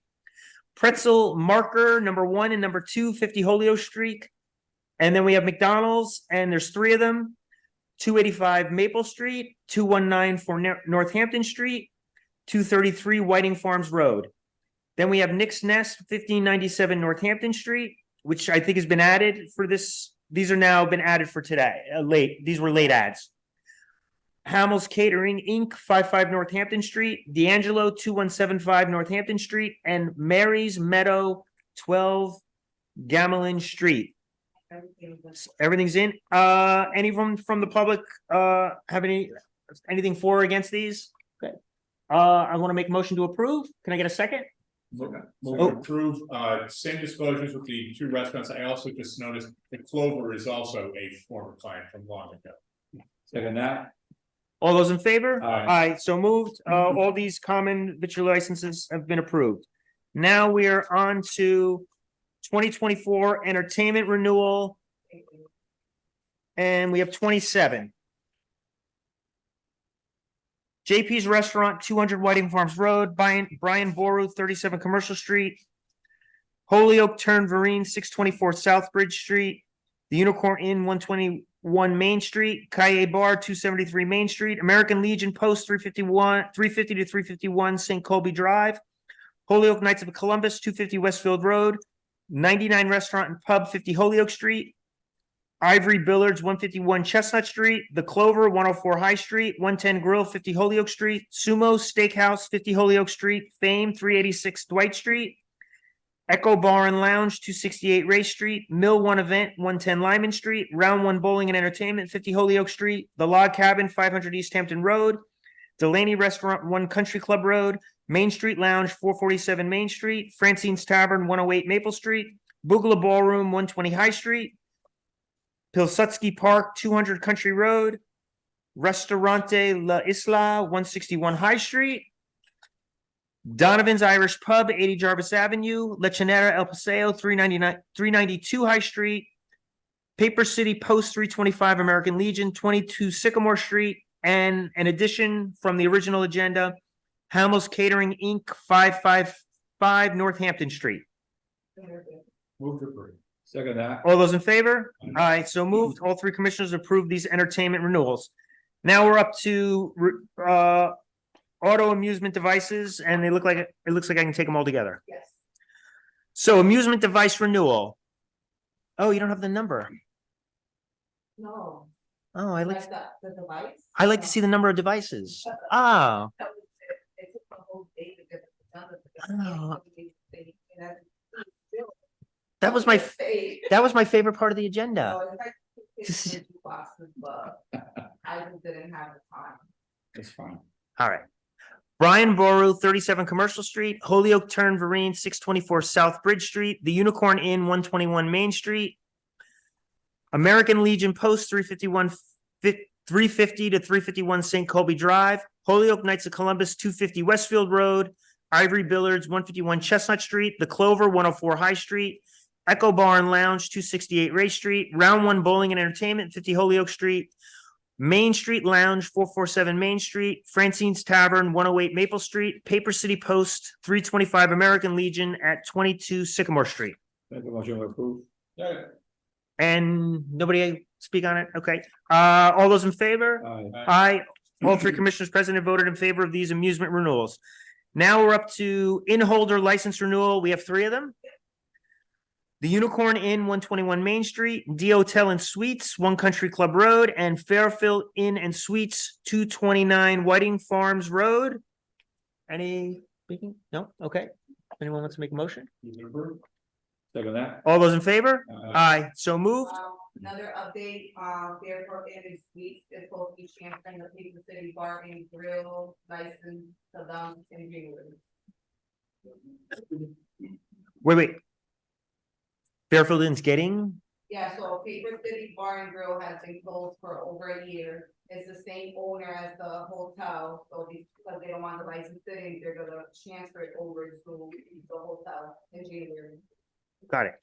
Pretzel Marker, number 1 and number 2, 50 Holyoke Street. And then we have McDonald's, and there's 3 of them, 285 Maple Street, 219 for Northampton Street, 233 Whiting Farms Road. Then we have Nick's Nest, 1597 Northampton Street, which I think has been added for this. These are now been added for today, these were late ads. Hamill's Catering, Inc., 55 Northampton Street, D'Angelo, 2175 Northampton Street, and Mary's Meadow, 12 Gamelin Street. Everything's in. Anyone from the public have anything for or against these? Okay. I want to make a motion to approve. Can I get a second? Move to approve, same disclosures with the 2 restaurants. I also just noticed the Clover is also a former client from long ago. Second that. All those in favor? Aye. So moved. All these common victual licenses have been approved. Now we are on to 2024 entertainment renewal. And we have 27. JP's Restaurant, 200 Whiting Farms Road, Brian Boru, 37 Commercial Street, Holyoke Turn Vereen, 624 South Bridge Street, The Unicorn Inn, 121 Main Street, Kaye Bar, 273 Main Street, American Legion Post, 350 to 351 St. Colby Drive, Holyoke Knights of Columbus, 250 Westfield Road, 99 Restaurant and Pub, 50 Holyoke Street, Ivory Billards, 151 Chestnut Street, The Clover, 104 High Street, 110 Grill, 50 Holyoke Street, Sumo Steakhouse, 50 Holyoke Street, Fame, 386 Dwight Street, Echo Bar and Lounge, 268 Ray Street, Mill One Event, 110 Lyman Street, Round One Bowling and Entertainment, 50 Holyoke Street, The Log Cabin, 500 East Hampton Road, Delaney Restaurant, 1 Country Club Road, Main Street Lounge, 447 Main Street, Francine's Tavern, 108 Maple Street, Bugala Ballroom, 120 High Street, Pilsudski Park, 200 Country Road, Restaurante La Isla, 161 High Street, Donovan's Irish Pub, 80 Jarvis Avenue, La Chinera El Paseo, 392 High Street, Paper City Post, 325 American Legion, 22 Sycamore Street, and an addition from the original agenda, Hamels Catering Inc., 555 Northampton Street. Move to approve. Second that. All those in favor? Aye, so moved. All 3 commissioners approve these entertainment renewals. Now we're up to auto amusement devices, and it looks like I can take them all together. Yes. So amusement device renewal. Oh, you don't have the number. No, Oh, I like the device. to see the number of devices. Ah, That was it. It took the whole day to get it done. Oh. And that was my favorite part of the agenda. So it's like it's in 2 boxes, but I just didn't have the time. That's fine. All right. Brian Boru, 37 Commercial Street, Holyoke Turn Vereen, 624 South Bridge Street, The Unicorn Inn, 121 Main Street, American Legion Post, 350 to 351 St. Colby Drive, Holyoke Knights of Columbus, 250 Westfield Road, Ivory Billards, 151 Chestnut Street, The Clover, 104 High Street, Echo Bar and Lounge, 268 Ray Street, Round One Bowling and Entertainment, 50 Holyoke Street, Main Street Lounge, 447 Main Street, Francine's Tavern, 108 Maple Street, Paper City Post, 325 American Legion at 22 Sycamore Street. Make a motion to approve. Yeah. And nobody speak on it? Okay. All those in favor? Aye. Aye. All 3 commissioners present have voted in favor of these amusement renewals. Now we're up to in-holder license renewal. We have 3 of them. The Unicorn Inn, 121 Main Street, D Hotel and Suites, 1 Country Club Road, and Fairfield Inn and Suites, 229 Whiting Farms Road. Any speaking? No? Okay. Anyone wants to make a motion? Move to approve. Second that. All those in favor? Aye. Aye. So moved. Another update, Fairfield Inn and Suites is supposed to be transferring the Paper City Bar and Grill license to them in January. Wait. Fairfield Inn's getting, Yeah, so Paper City Bar and Grill has been closed for over a year. It's the same owner as the hotel, so because they don't want the license sitting, they're gonna transfer it over to the hotel in January. got it.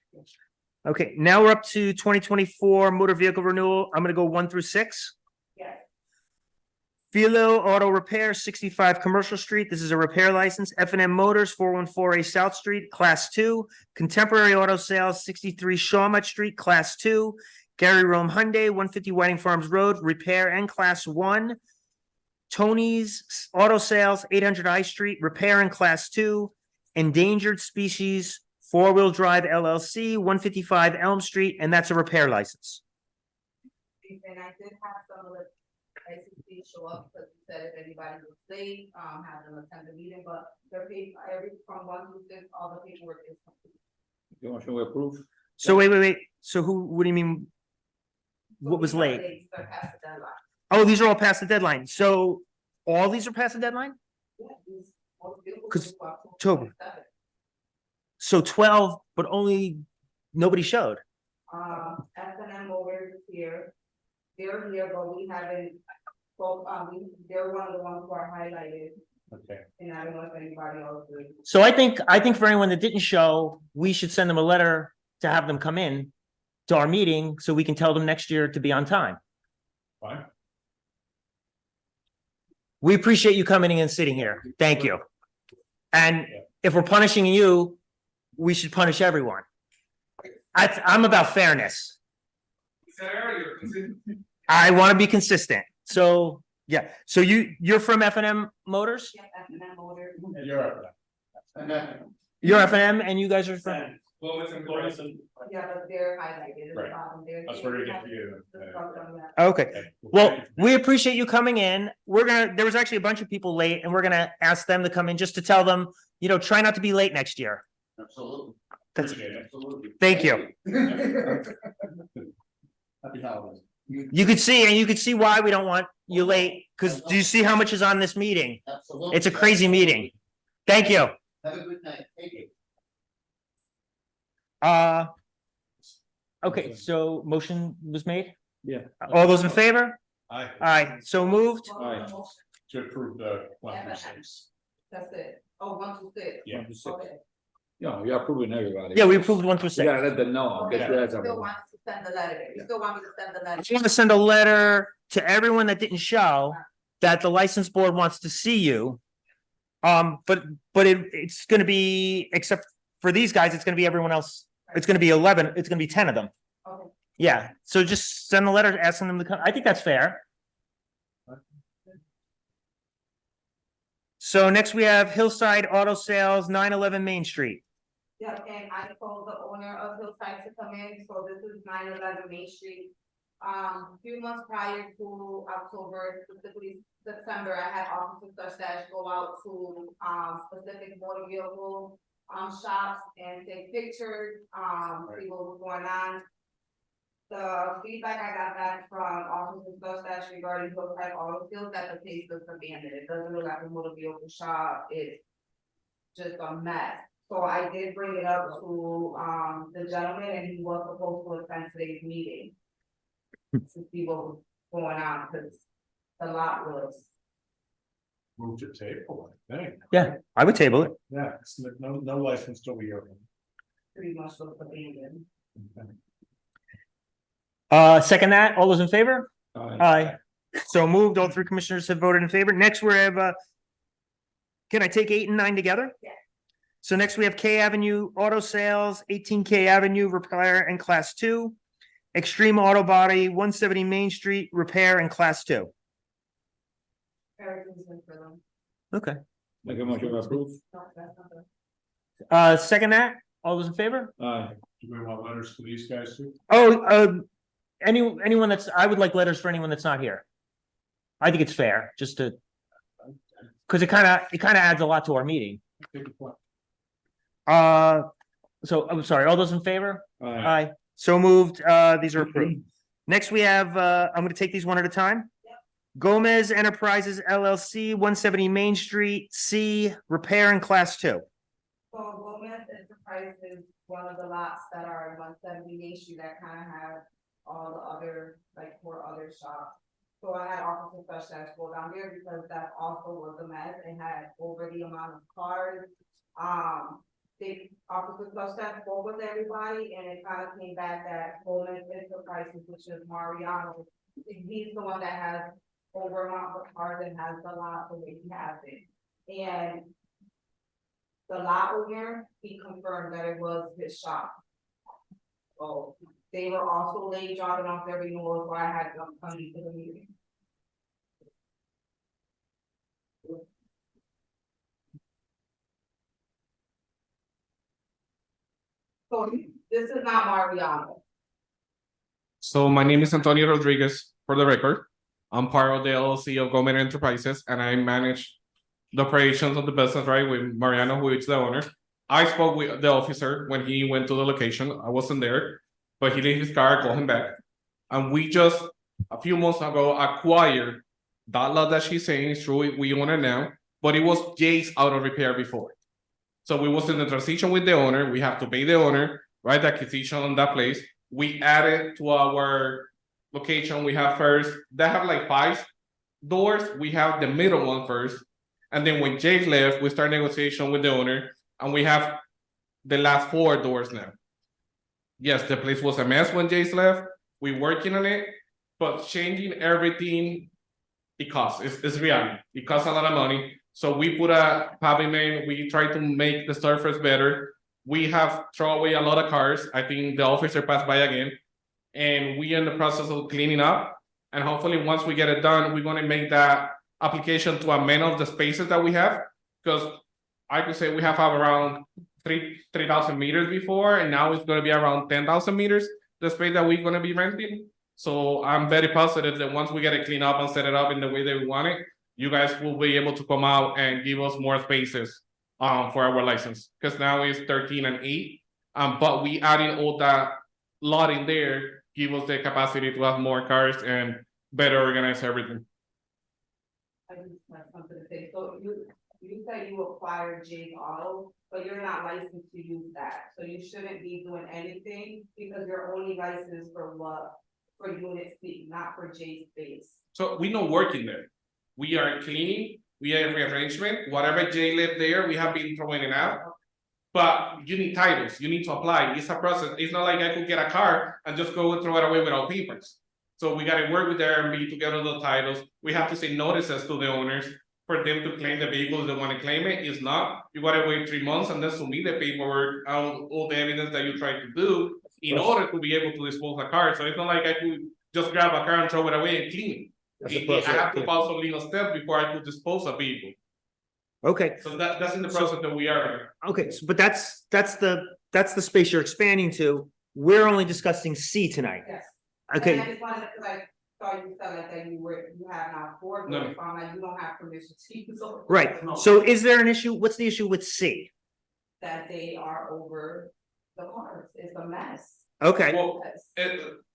Okay, now we're up to 2024 motor vehicle renewal. I'm gonna go 1 through 6. Yes. Philo Auto Repair, 65 Commercial Street. This is a repair license. F&M Motors, 414A South Street, Class 2. Contemporary Auto Sales, 63 Shawmut Street, Class 2. Gary Rome Hyundai, 150 Whiting Farms Road, repair and Class 1. Tony's Auto Sales, 800 High Street, repair and Class 2. Endangered Species, 4-Wheel Drive LLC, 155 Elm Street, and that's a repair license. And I did have some of the license fees show up, because we said if anybody was late, have them attend the meeting, but they're paid from 1 to 6, all the paperwork is complete. You want to approve? So wait. So what do you mean? What was late? These are past the deadline. Oh, these are all past the deadline. So all these are past the deadline? Yeah, these- most vehicles 'Cause due October October. 27th. So 12, but only nobody showed. F&M Motors is here. They're here, but we haven't, they're one of the ones who are highlighted, Okay. and I don't know if anybody else is. So I think for anyone that didn't show, we should send them a letter to have them come in to our meeting so we can tell them next year to be on time. Fine. We appreciate you coming in and sitting here. Thank you. And if we're punishing you, we should punish everyone. I'm about fairness. I want to be consistent. So, yeah. So you're from F&M Motors? Yeah, F&M Motors. And you're up. You're F&M and you guys are from? Yeah, but they're highlighted. Right. They're- That's where to get you. Discuss on that. Okay. Well, we appreciate you coming in. There was actually a bunch of people late and we're gonna ask them to come in just to tell them, try not to be late next year. Absolutely. That's, Appreciate it. thank you. Happy holidays. You could see, and you could see why we don't want you late, because do you see how much is on this meeting? Absolutely. It's a crazy meeting. Thank you. Have a good night. Thank you. Okay, so motion was made? Yeah. All those in favor? Aye. Aye, so moved. Alright. To approve the one through six. That's it. Oh, 1 through 6. Yeah. Okay. Yeah, you're approving everybody. Yeah, we approved 1 through You 6. gotta let them know. Okay, Guess you that's still want us to send the letter, you still want me to send the I letter? just want to send a letter to everyone that didn't show that the license board wants to see you. But it's gonna be, except for these guys, it's gonna be everyone else. It's gonna be 11, it's gonna be 10 of them. Okay. Yeah, so just send a letter asking them to come. I think that's fair. So next we have Hillside Auto Sales, 911 Main Street. Yeah, and I told the owner of Hillside to come in, so this is 911 Main Street. Few months prior to October, specifically September, I had officers such that go out to, specific motor vehicle, shops and take pictures, see what was going on. The feedback I got back from officers such that regarding Hillside Auto Sales, that the place looks abandoned, it doesn't look like a motor vehicle shop, it's just a mess. So I did bring it up to, the gentleman, and he was supposed to attend today's meeting. To see what was going on, because the lot was, Move to table, I think. Yeah, I would table it. Yeah, no license till we hear. pretty much looked abandoned. Second that, all those in favor? Alright. Aye. So moved, all 3 commissioners have voted in favor. Next we have, can I take 8 and 9 together? Yeah. So next we have K Avenue Auto Sales, 18K Avenue Repair and Class 2. Extreme Auto Body, 170 Main Street Repair and Class 2. Everything's been for them. Okay. Make a motion to approve. No, that's not the- Second that, all those in favor? Alright. Do we want letters to these guys too? Oh, anyone that's, I would like letters for anyone that's not here. I think it's fair, just to, because it kind of adds a lot to our meeting. Take a point. So I'm sorry, all those in favor? Alright. Aye, so moved, these are approved. Next, we have, I'm gonna take these one at a time. Gomez Enterprises LLC, 170 Main Street, C, Repair and Class 2. So Gomez Enterprise is one of the lots that are in 170 Main Street that kind of have all the other, like 4 other shops. So I had officers such as go down there because that also was a mess. It had over the amount of cars. They officers such that spoke with everybody, and it kind of came back that Gomez Enterprises, which is Mariano, he's the one that has over amount of cars and has the lot the way he has it. And the lot owner, he confirmed that it was his shop. So they were also late dropping off their renewals, so I had them come to the meeting. So this is not Mariano. So my name is Antonio Rodriguez, for the record. I'm part of the LLC of Gomez Enterprises, and I manage the operations of the business, right, with Mariano, who is the owner. I spoke with the officer when he went to the location. I wasn't there, but he left his car, called him back. And we just, a few months ago, acquired that lot that she's saying is true, we own it now, but it was Jay's auto repair before. So we was in the transition with the owner, we have to pay the owner, right, the acquisition on that place. We added to our location, we have first, they have like 5 doors, we have the middle one first. And then when Jay left, we start negotiation with the owner, and we have the last 4 doors now. Yes, the place was a mess when Jay's left, we working on it, but changing everything, it costs, it's reality, it costs a lot of money. So we put a pavement, we try to make the surface better. We have thrown away a lot of cars. I think the officer passed by again. And we are in the process of cleaning up. And hopefully once we get it done, we're gonna make that application to amend of the spaces that we have. Because I could say we have around 3,000 meters before, and now it's gonna be around 10,000 meters, the space that we're gonna be renting. So I'm very positive that once we get it cleaned up and set it up in the way that we want it, you guys will be able to come out and give us more spaces for our license, because now it's 13 and 8, But we adding all that lot in there, give us the capacity to have more cars and better organize everything. I just have something to say, so you said you acquired Jay's Auto, but you're not licensed to use that, so you shouldn't be doing anything, because you're only licensed for what? For Unit C, not for Jay's space. So we not working there. We are cleaning, we are rearrangement, whatever Jay left there, we have been throwing it out. But you need titles, you need to apply, it's a process, it's not like I could get a car and just go and throw it away without papers. So we gotta work with the RMV to get all the titles, we have to send notices to the owners for them to claim the vehicle if they wanna claim it, if not, you gotta wait 3 months and then submit the paperwork, all the evidence that you try to do in order to be able to dispose the car, so it's not like I could just grab a car and throw it away and clean it. I have to follow some legal steps before I could dispose of vehicle, Okay, so that's in the process that we are. okay, but that's the space you're expanding to. We're only discussing C tonight. Yes. Okay, And I just wanted to, like, thought you said like that you have now 4 No. doors, so I'm like, you don't have permission to use those. right. So is there an issue? What's the issue with C? That they are over the cars, it's a mess. Okay, Well, Yes.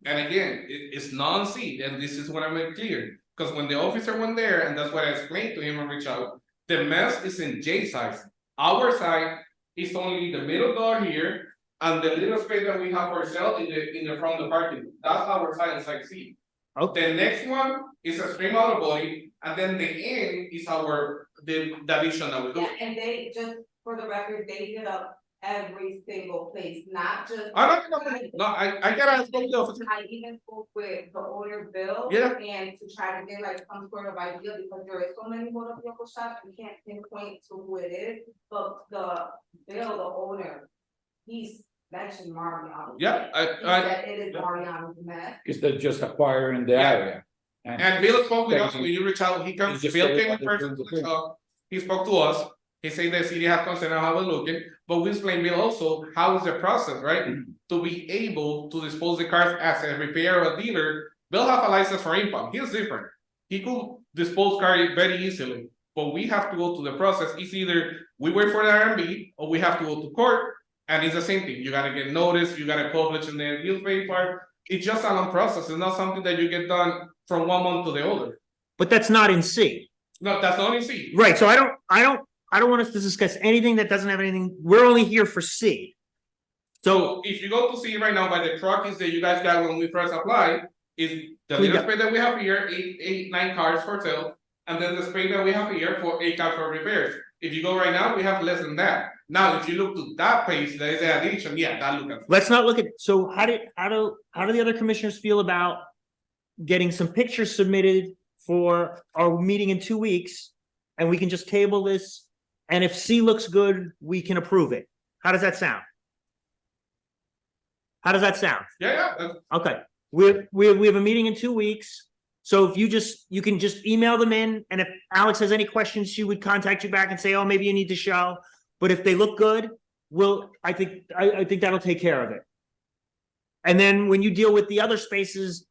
and again, it's non-C, and this is what I made clear, because when the officer went there, and that's what I explained to him and reached out. The mess is in Jay's side, our side is only the middle door here. And the little space that we have for sale in the front of the parking, that's our side, side C. okay, The next one is a stream auto body, and then the end is the addition that we do. Yeah, and they just, for the record, they hit up every single place, not just. No, I gotta ask the officer. I even spoke with the owner, Bill. Yeah. And to try to get like some sort of idea, because there is so many motor vehicle shops, we can't pinpoint to who it is, but Bill, the owner, he's mentioned Mariano. Yeah, He said it is Mariano's mess. Is that just acquiring the Yeah. area? And Bill spoke with us, when you reach out, he comes, Just Bill say came in what they're person, doing to do. he spoke to us. He said the city have concern on how we're looking, but we explained Bill also, how is the process, right? To be able to dispose the cars as a repair or a dealer, Bill have a license for impound, he's different. He could dispose cars very easily, but we have to go to the process, it's either we wait for the RMV or we have to go to court. And it's the same thing, you gotta get notice, you gotta publish in the newspaper, it's just a long process, it's not something that you get done from 1 month to the other. but that's not in C. No, that's the only C. Right, so I don't want us to discuss anything that doesn't have anything. We're only here for C. So, So if you go to see right now by the truckings that you guys got when we first applied, is the little space that we have here, 9 cars for sale. And then the space that we have here for 8 cars for repairs. If you go right now, we have less than that. Now, if you look to that page, there is an addition, yeah, that look at. let's not look at, so how do the other commissioners feel about getting some pictures submitted for our meeting in 2 weeks? And we can just table this, and if C looks good, we can approve it. How does that sound? How does that sound? Yeah, that's- Okay, we have a meeting in 2 weeks. So if you can just email them in, and if Alex has any questions, she would contact you back and say, oh, maybe you need to show. But if they look good, I think that'll take care of it. And then when you deal with the other spaces,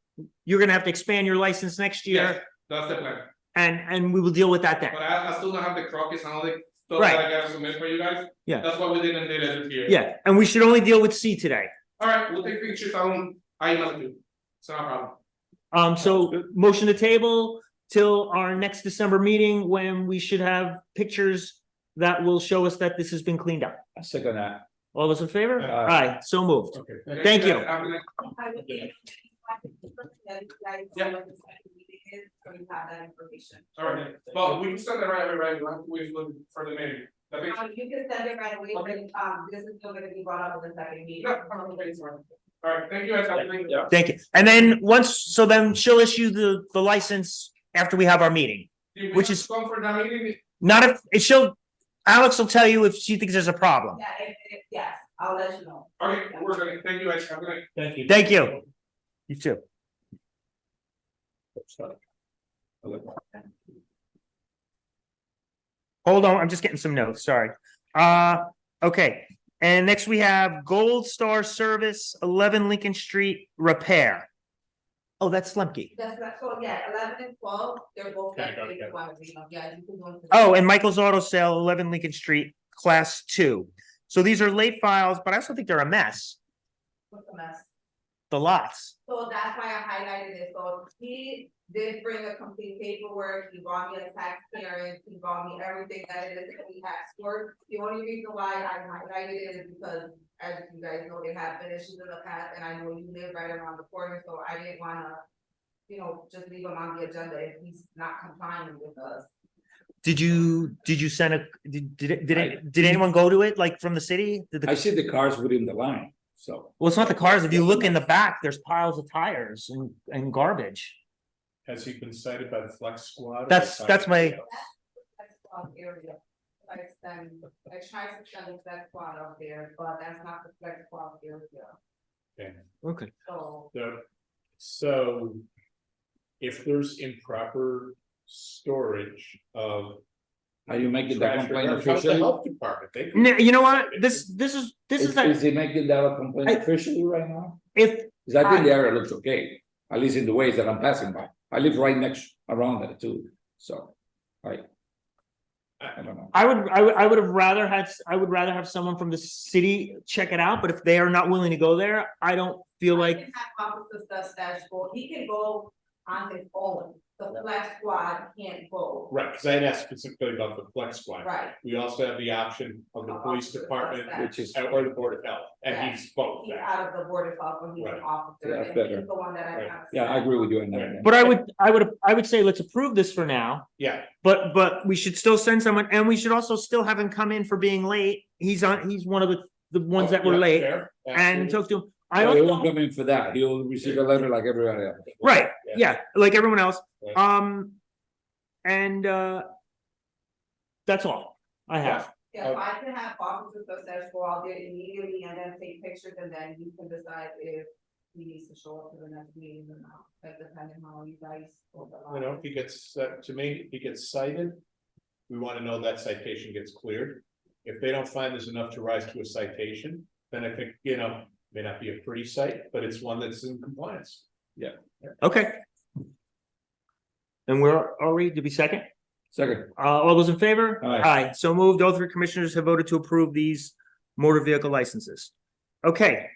you're gonna have to expand your license next yes, year, that's the plan. and we will deal with that then. But I still don't have the crockets and all the stuff Right. that I gotta submit for you guys. Yeah. That's why we didn't do that this year. Yeah, and we should only deal with C today. Alright, we'll take pictures, I email you, it's not a problem. So motion to table till our next December meeting, when we should have pictures that will show us that this has been cleaned up. I second that. All those in favor? Aye. Aye, so moved. Okay. Thank you. Have a nice- I would think that you guys know what the second meeting is, so you have that information. Alright, but we can send it right away, right, we'll have to wait for the meeting. The big- You can send it right away, Okay. but this is still gonna be brought up in the second meeting. Yeah, it's fine. Alright, thank you guys, have a good night. Thank you. And then then she'll issue the license after we have our meeting. If we Which have is- to Come for that meeting, Not if Alex will tell you if she thinks there's a problem. Yeah, yes, I'll let you know. okay, we're gonna, thank you guys, have a good night. Thank you. Thank you. You too. Hold on, I'm just getting some notes, sorry. Okay, and next we have Gold Star Service, 11 Lincoln Street Repair. Oh, that's Lemke. So, yeah, 11 and 12, they're both. Okay, got it, Yeah, you can go into. Oh, and Michael's Auto Sale, 11 Lincoln Street, Class 2. So these are late files, but I also think they're a mess, What's the mess? the lots. So that's why I highlighted it, so he did bring a complete paperwork, he brought me a tax clearance, he brought me everything that it is that he has for. The only reason why I highlighted it is because, as you guys know, they have been issues in the past, and I know you live right around the corner, so I didn't wanna, just leave him on the agenda if he's not complying with us. Did you send did anyone go to it, like from the city? I see the cars within the line, so. Well, it's not the cars. If you look in the back, there's piles of tires and garbage. Has he been cited by the Flex Squad? or That's by my, somebody else? Flex squad area. I tried to send the flex squad out there, but that's not the flex squad area, Okay. okay. so. So if there's improper storage of. Are you making that trash or complaint garbage, how's the officially? health department? They can- No, you know what? This is Is he making that a complaint I- officially right now? if, Cause I think the area looks okay, at least in the ways that I'm passing by. I live right next around there too, so. I don't know. I would have rather have someone from the city check it out, but if they are not willing to go there, I don't feel I like, can have Officer Sustache go, he can go on his own, the flex squad can't go, Right, because I had asked specifically about the Flex Squad. right? We also have the option of the police department, Which is, or the Board of Health, and he's both. He's now. out of the board of health when he's an Right. officer, Yeah, that's and better. he's the one that I Right. have. yeah, I agree with you on that. but I would say let's approve this for now. Yeah, But we should still send someone, and we should also still have him come in for being late. He's one of the ones that were Yeah, late, fair, and absolutely. talk to him. I He won't also, come in for that, he'll receive a letter like everybody else. right, yeah, like everyone else. Right. And that's all I have. Yeah, so I can have Officer Sustache go out there immediately and then take pictures, and then you can decide if he needs to show up to the next meeting or not, like depending on how you guys. If he gets, to me, if he gets cited, we want to know that citation gets cleared. If they don't find there's enough to rise to a citation, then I think, may not be a pretty site, but it's one that's in compliance. Okay. And where are we? Did we second? Second, All those in favor? Aye. So moved. All three commissioners have voted to approve these motor vehicle licenses. Okay.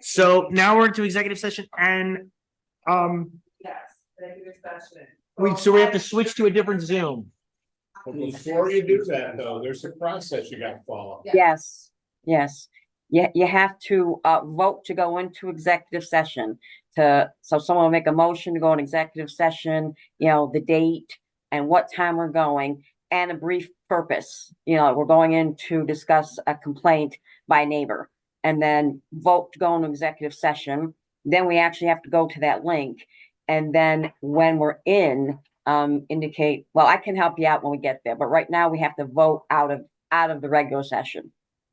So now we're into executive session and, Yes, executive session. so we have to switch to a different Zoom. But before you do that, though, there's a process you got to follow. Yes, yes. You have to vote to go into executive session so someone will make a motion to go in executive session, the date and what time we're going and a brief purpose. We're going in to discuss a complaint by a neighbor and then vote to go into executive session. Then we actually have to go to that link. And then when we're in, indicate, well, I can help you out when we get there, but right now we have to vote out of the regular session.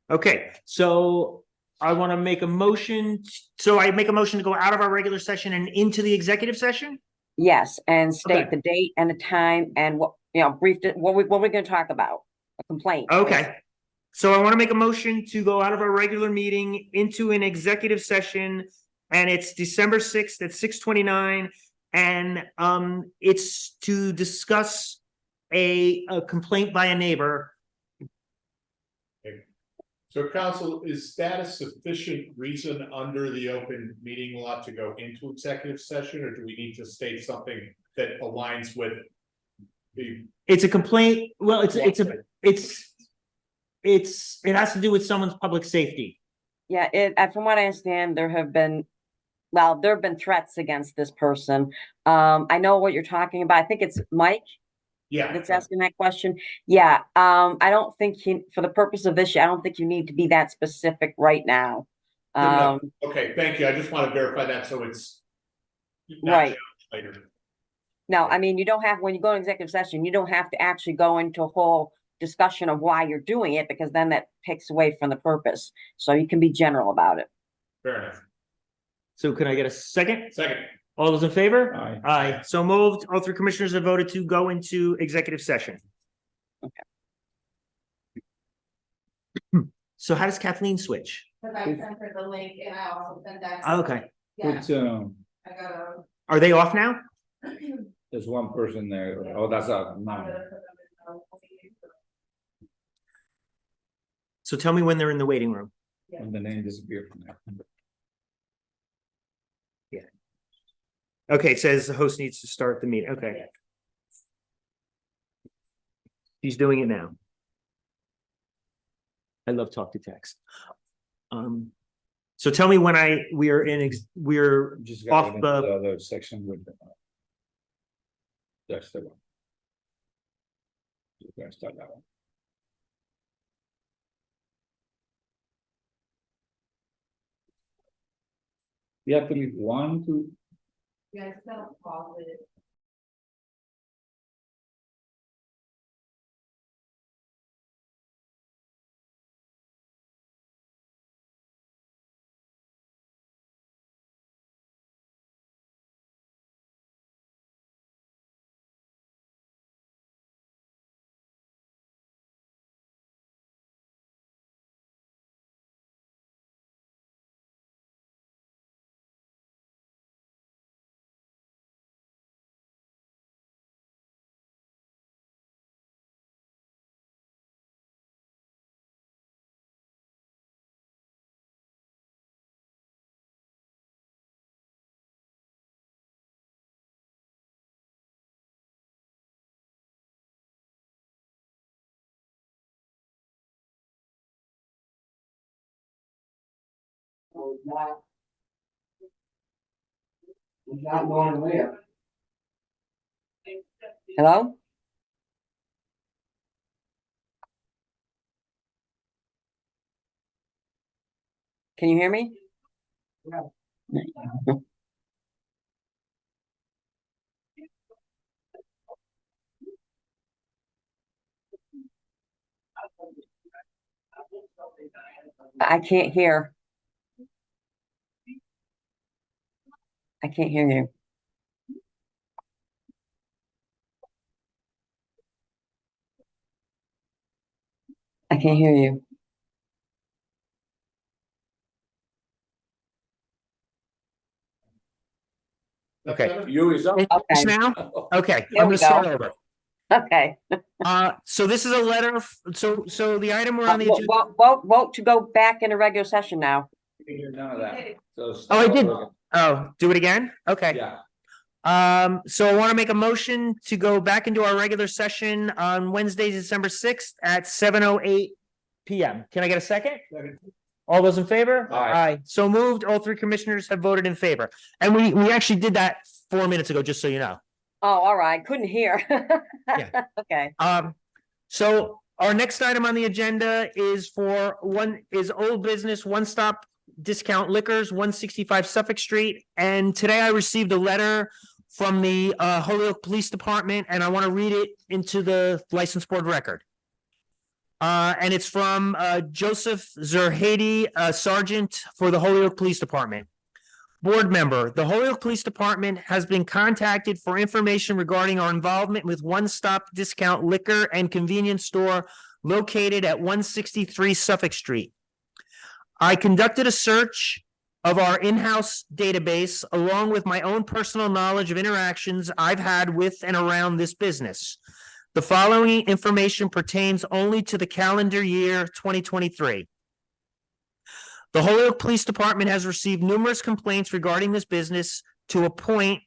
Okay, so I want to make a motion. So I make a motion to go out of our regular session and into the executive session? Yes, and state Okay. the date and the time and what, briefed it, what we're gonna talk about, a complaint. Okay. So I want to make a motion to go out of our regular meeting into an executive session. And it's December 6th at 6:29. And it's to discuss a complaint by a neighbor. So council, is that a sufficient reason under the open meeting law to go into executive session, or do we need to state something that aligns with the? It's a complaint, well, it has to do with someone's public safety. Yeah, from what I understand, there have been threats against this person. I know what you're talking about. I think it's Mike Yeah. that's asking that question. Yeah, I don't think for the purpose of this, I don't think you need to be that specific right now. Good enough. Okay, thank you. I just want to verify that, so it's. not Right. Later. No, I mean, you don't have, when you go to executive session, you don't have to actually go into a whole discussion of why you're doing it, because then that takes away from the purpose. So you can be general about it. Fair enough. So can I get a second? Second. All those in favor? Aye. Aye. So moved. All three commissioners have voted to go into executive session. So how does Kathleen switch? Cause I sent her the link and I also sent that. Okay. Yeah, it's, I gotta. Are they off now? there's one person there, oh, that's a, no. So tell me when they're in the waiting room. When the name disappeared from there. Okay, it says the host needs to start the meeting. Okay. He's doing it now. I love talk to text. So tell me when we're Just off got into the, the other section with the. That's the one. You're gonna start that one. You have to leave 1, 2. Yeah, it's not positive. Hello? Can you hear me? I can't hear. I can't hear you. I can't hear you. Okay. You is up. It's Okay, now? Okay, Here I'm we gonna start go. over. okay. So this is a letter, so the item we're on the agenda. Vote to go back into regular session now. None of that. So Oh, I start did. over again. Oh, do it again? Okay. Yeah, So I want to make a motion to go back into our regular session on Wednesday, December 6th at 7:08 PM. Can I get a second? All those in favor? Aye. So moved. All three commissioners have voted in favor. And we actually did that 4 minutes ago, just so you know. Oh, all right, couldn't hear. Yeah. Okay, So our next item on the agenda is old business, One Stop Discount Liquors, 165 Suffolk Street. And today I received a letter from the Holyoke Police Department, and I want to read it into the license board record. And it's from Joseph Zerhady, Sergeant for the Holyoke Police Department. Board member, the Holyoke Police Department has been contacted for information regarding our involvement with One Stop Discount Liquor and Convenience Store located at 163 Suffolk Street. I conducted a search of our in-house database along with my own personal knowledge of interactions I've had with and around this business. The following information pertains only to the calendar year 2023. The Holyoke Police Department has received numerous complaints regarding this business. To a point,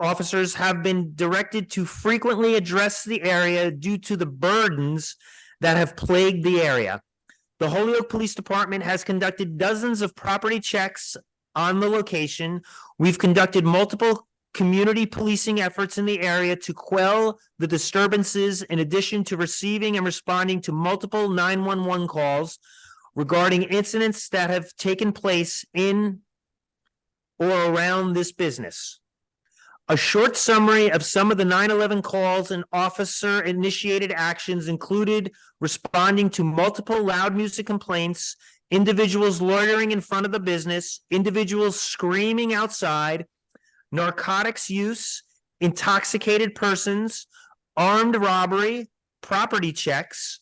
officers have been directed to frequently address the area due to the burdens that have plagued the area. The Holyoke Police Department has conducted dozens of property checks on the location. We've conducted multiple community policing efforts in the area to quell the disturbances, in addition to receiving and responding to multiple 911 calls regarding incidents that have taken place in or around this business. A short summary of some of the 911 calls and officer-initiated actions included responding to multiple loud music complaints, individuals loitering in front of the business, individuals screaming outside, narcotics use, intoxicated persons, armed robbery, property checks,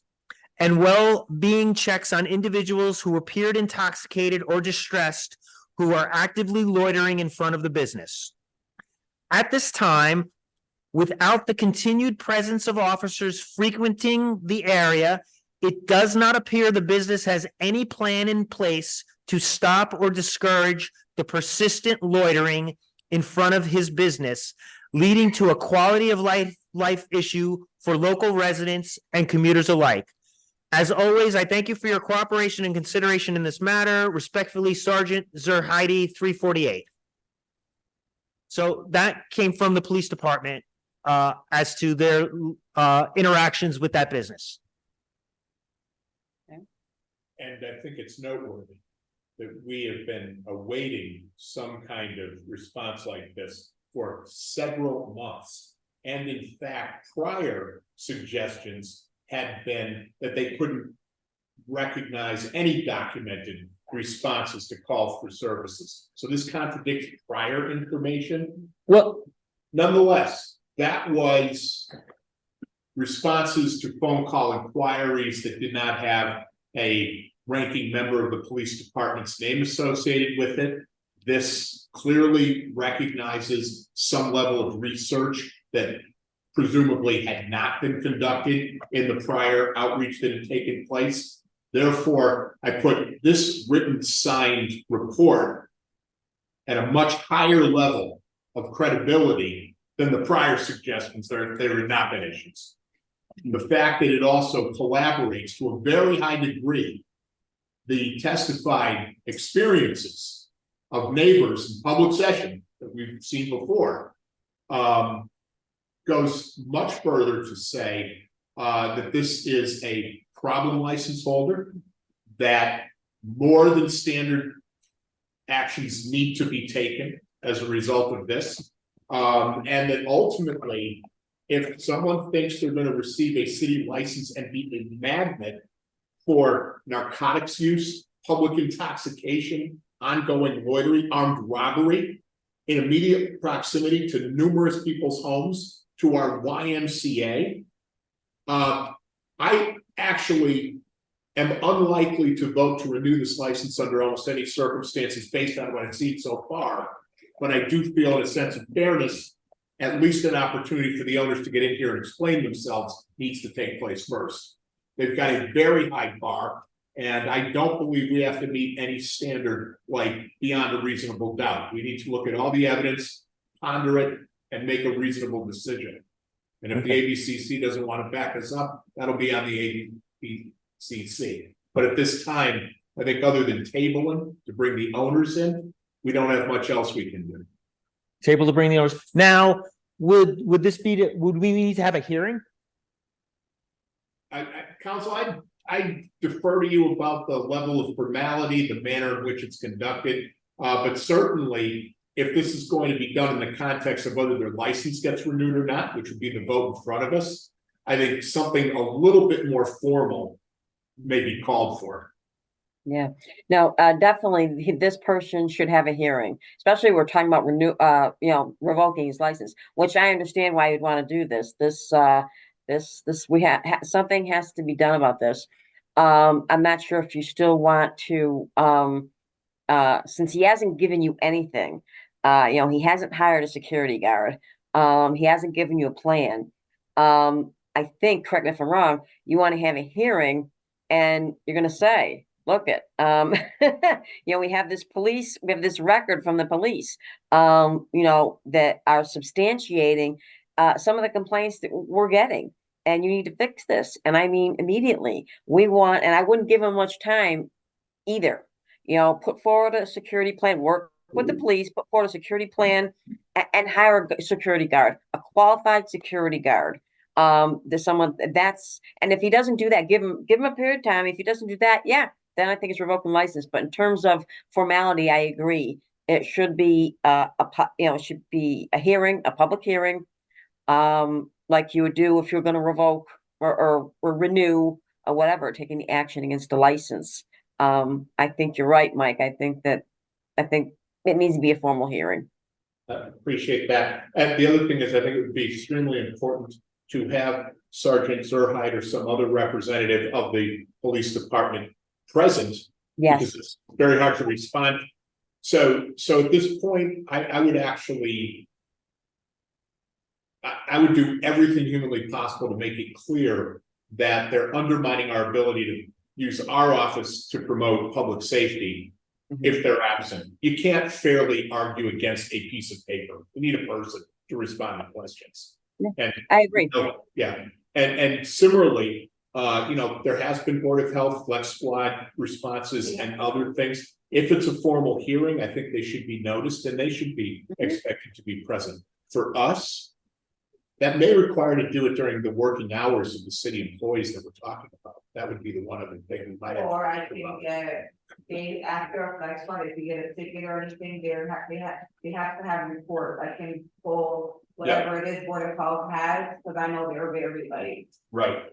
and well-being checks on individuals who appeared intoxicated or distressed who are actively loitering in front of the business. At this time, without the continued presence of officers frequenting the area, It does not appear the business has any plan in place to stop or discourage the persistent loitering in front of his business, leading to a quality of life issue for local residents and commuters alike. As always, I thank you for your cooperation and consideration in this matter. Respectfully, Sergeant Zur Heidi, 348. So that came from the police department as to their interactions with that business. And I think it's noteworthy that we have been awaiting some kind of response like this for several months. And in fact, prior suggestions had been that they couldn't recognize any documented responses to calls for services. So this contradicts prior information. Well, nonetheless, that was responses to phone call inquiries that did not have a ranking member of the police department's name associated with it. This clearly recognizes some level of research that presumably had not been conducted in the prior outreach that had taken place. Therefore, I put this written signed report at a much higher level of credibility than the prior suggestions. There had not been issues. The fact that it also collaborates to a very high degree the testified experiences of neighbors in public session that we've seen before goes much further to say that this is a problem license holder, that more than standard actions need to be taken as a result of this, and that ultimately, if someone thinks they're going to receive a city license and be a magnet for narcotics use, public intoxication, ongoing loitering, armed robbery, in immediate proximity to numerous people's homes, to our YMCA, I actually am unlikely to vote to renew this license under almost any circumstances based on what I've seen so far. But I do feel in a sense of fairness, at least an opportunity for the owners to get in here and explain themselves needs to take place first. They've got a very high bar, and I don't believe we have to meet any standard like beyond a reasonable doubt. We need to look at all the evidence, ponder it, and make a reasonable decision. And if the ABCC doesn't want to back us up, that'll be on the ABCC. But at this time, I think other than tabling to bring the owners in, we don't have much else we can do. table to bring the owners. Now, would we need to have a hearing? Counsel, I defer to you about the level of formality, the manner in which it's conducted. But certainly, if this is going to be done in the context of whether their license gets renewed or not, which would be the vote in front of us, I think something a little bit more formal may be called for. Yeah, no, definitely, this person should have a hearing, especially we're talking about revoking his license, which I understand why you'd want to do this. We have something has to be done about this. I'm not sure if you still want to, since he hasn't given you anything, he hasn't hired a security guard. He hasn't given you a plan. I think, correct me if I'm wrong, you want to have a hearing and you're going to say, look it, we have this record from the police, that are substantiating some of the complaints that we're getting, and you need to fix this. And I mean, immediately. And I wouldn't give them much time either. Put forward a security plan, work with the police, put forward a security plan, and hire a security guard, a qualified security guard. There's someone and if he doesn't do that, give him a period of time. If he doesn't do that, then I think it's revoking license. But in terms of formality, I agree. It should be it should be a hearing, a public hearing, like you would do if you're going to revoke or renew or whatever, taking the action against the license. I think you're right, Mike. I think it needs to be a formal hearing. Appreciate that. And the other thing is, I think it would be extremely important to have Sergeant Zur Heidi or some other representative of the police department present. Yes. Because it's very hard to respond. So at this point, I would actually, I would do everything humanly possible to make it clear that they're undermining our ability to use our office to promote public safety if they're absent. You can't fairly argue against a piece of paper. You need a person to respond to questions. Yeah, And I agree. yeah, and similarly, there has been Board of Health, Flex Squad responses and other things. If it's a formal hearing, I think they should be noticed and they should be expected to be present. For us, that may require to do it during the working hours of the city employees that we're talking about. That would be the one other thing we might have. Or to I think think, about. they, after a flex fund, if you get a ticket or anything, they have to have a report, I can pull whatever it is Board of Health has, because I know they're very like, Right.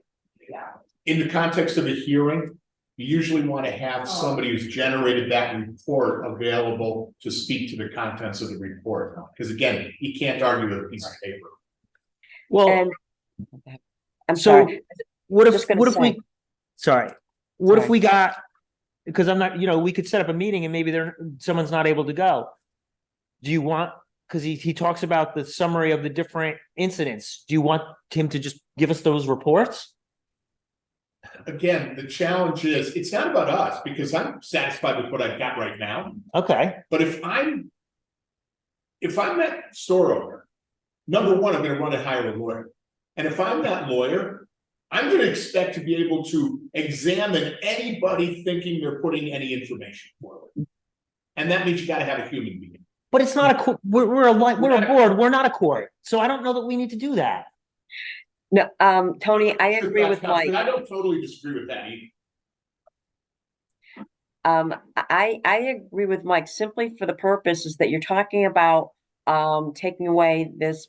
yeah. In the context of a hearing, you usually want to have somebody who's generated that report available to speak to the contents of the report. Because again, you can't argue with a piece of paper. Well, And I'm so sorry. what Just if, gonna what if say- we, sorry, what if Sorry. we got, because I'm not, we could set up a meeting and maybe someone's not able to go. Do you want, because he talks about the summary of the different incidents. Do you want him to just give us those reports? Again, the challenge is, it's not about us because I'm satisfied with what I've got right now. Okay, But if I'm that store owner, number one, I'm gonna run and hire a lawyer. And if I'm that lawyer, I'm gonna expect to be able to examine anybody thinking they're putting any information forward. And that means you gotta have a human being. but it's not a, we're a board, we're not a court. So I don't know that we need to do that. No, Tony, I agree with Mike. I don't totally disagree with that either. I agree with Mike simply for the purposes that you're talking about, taking away this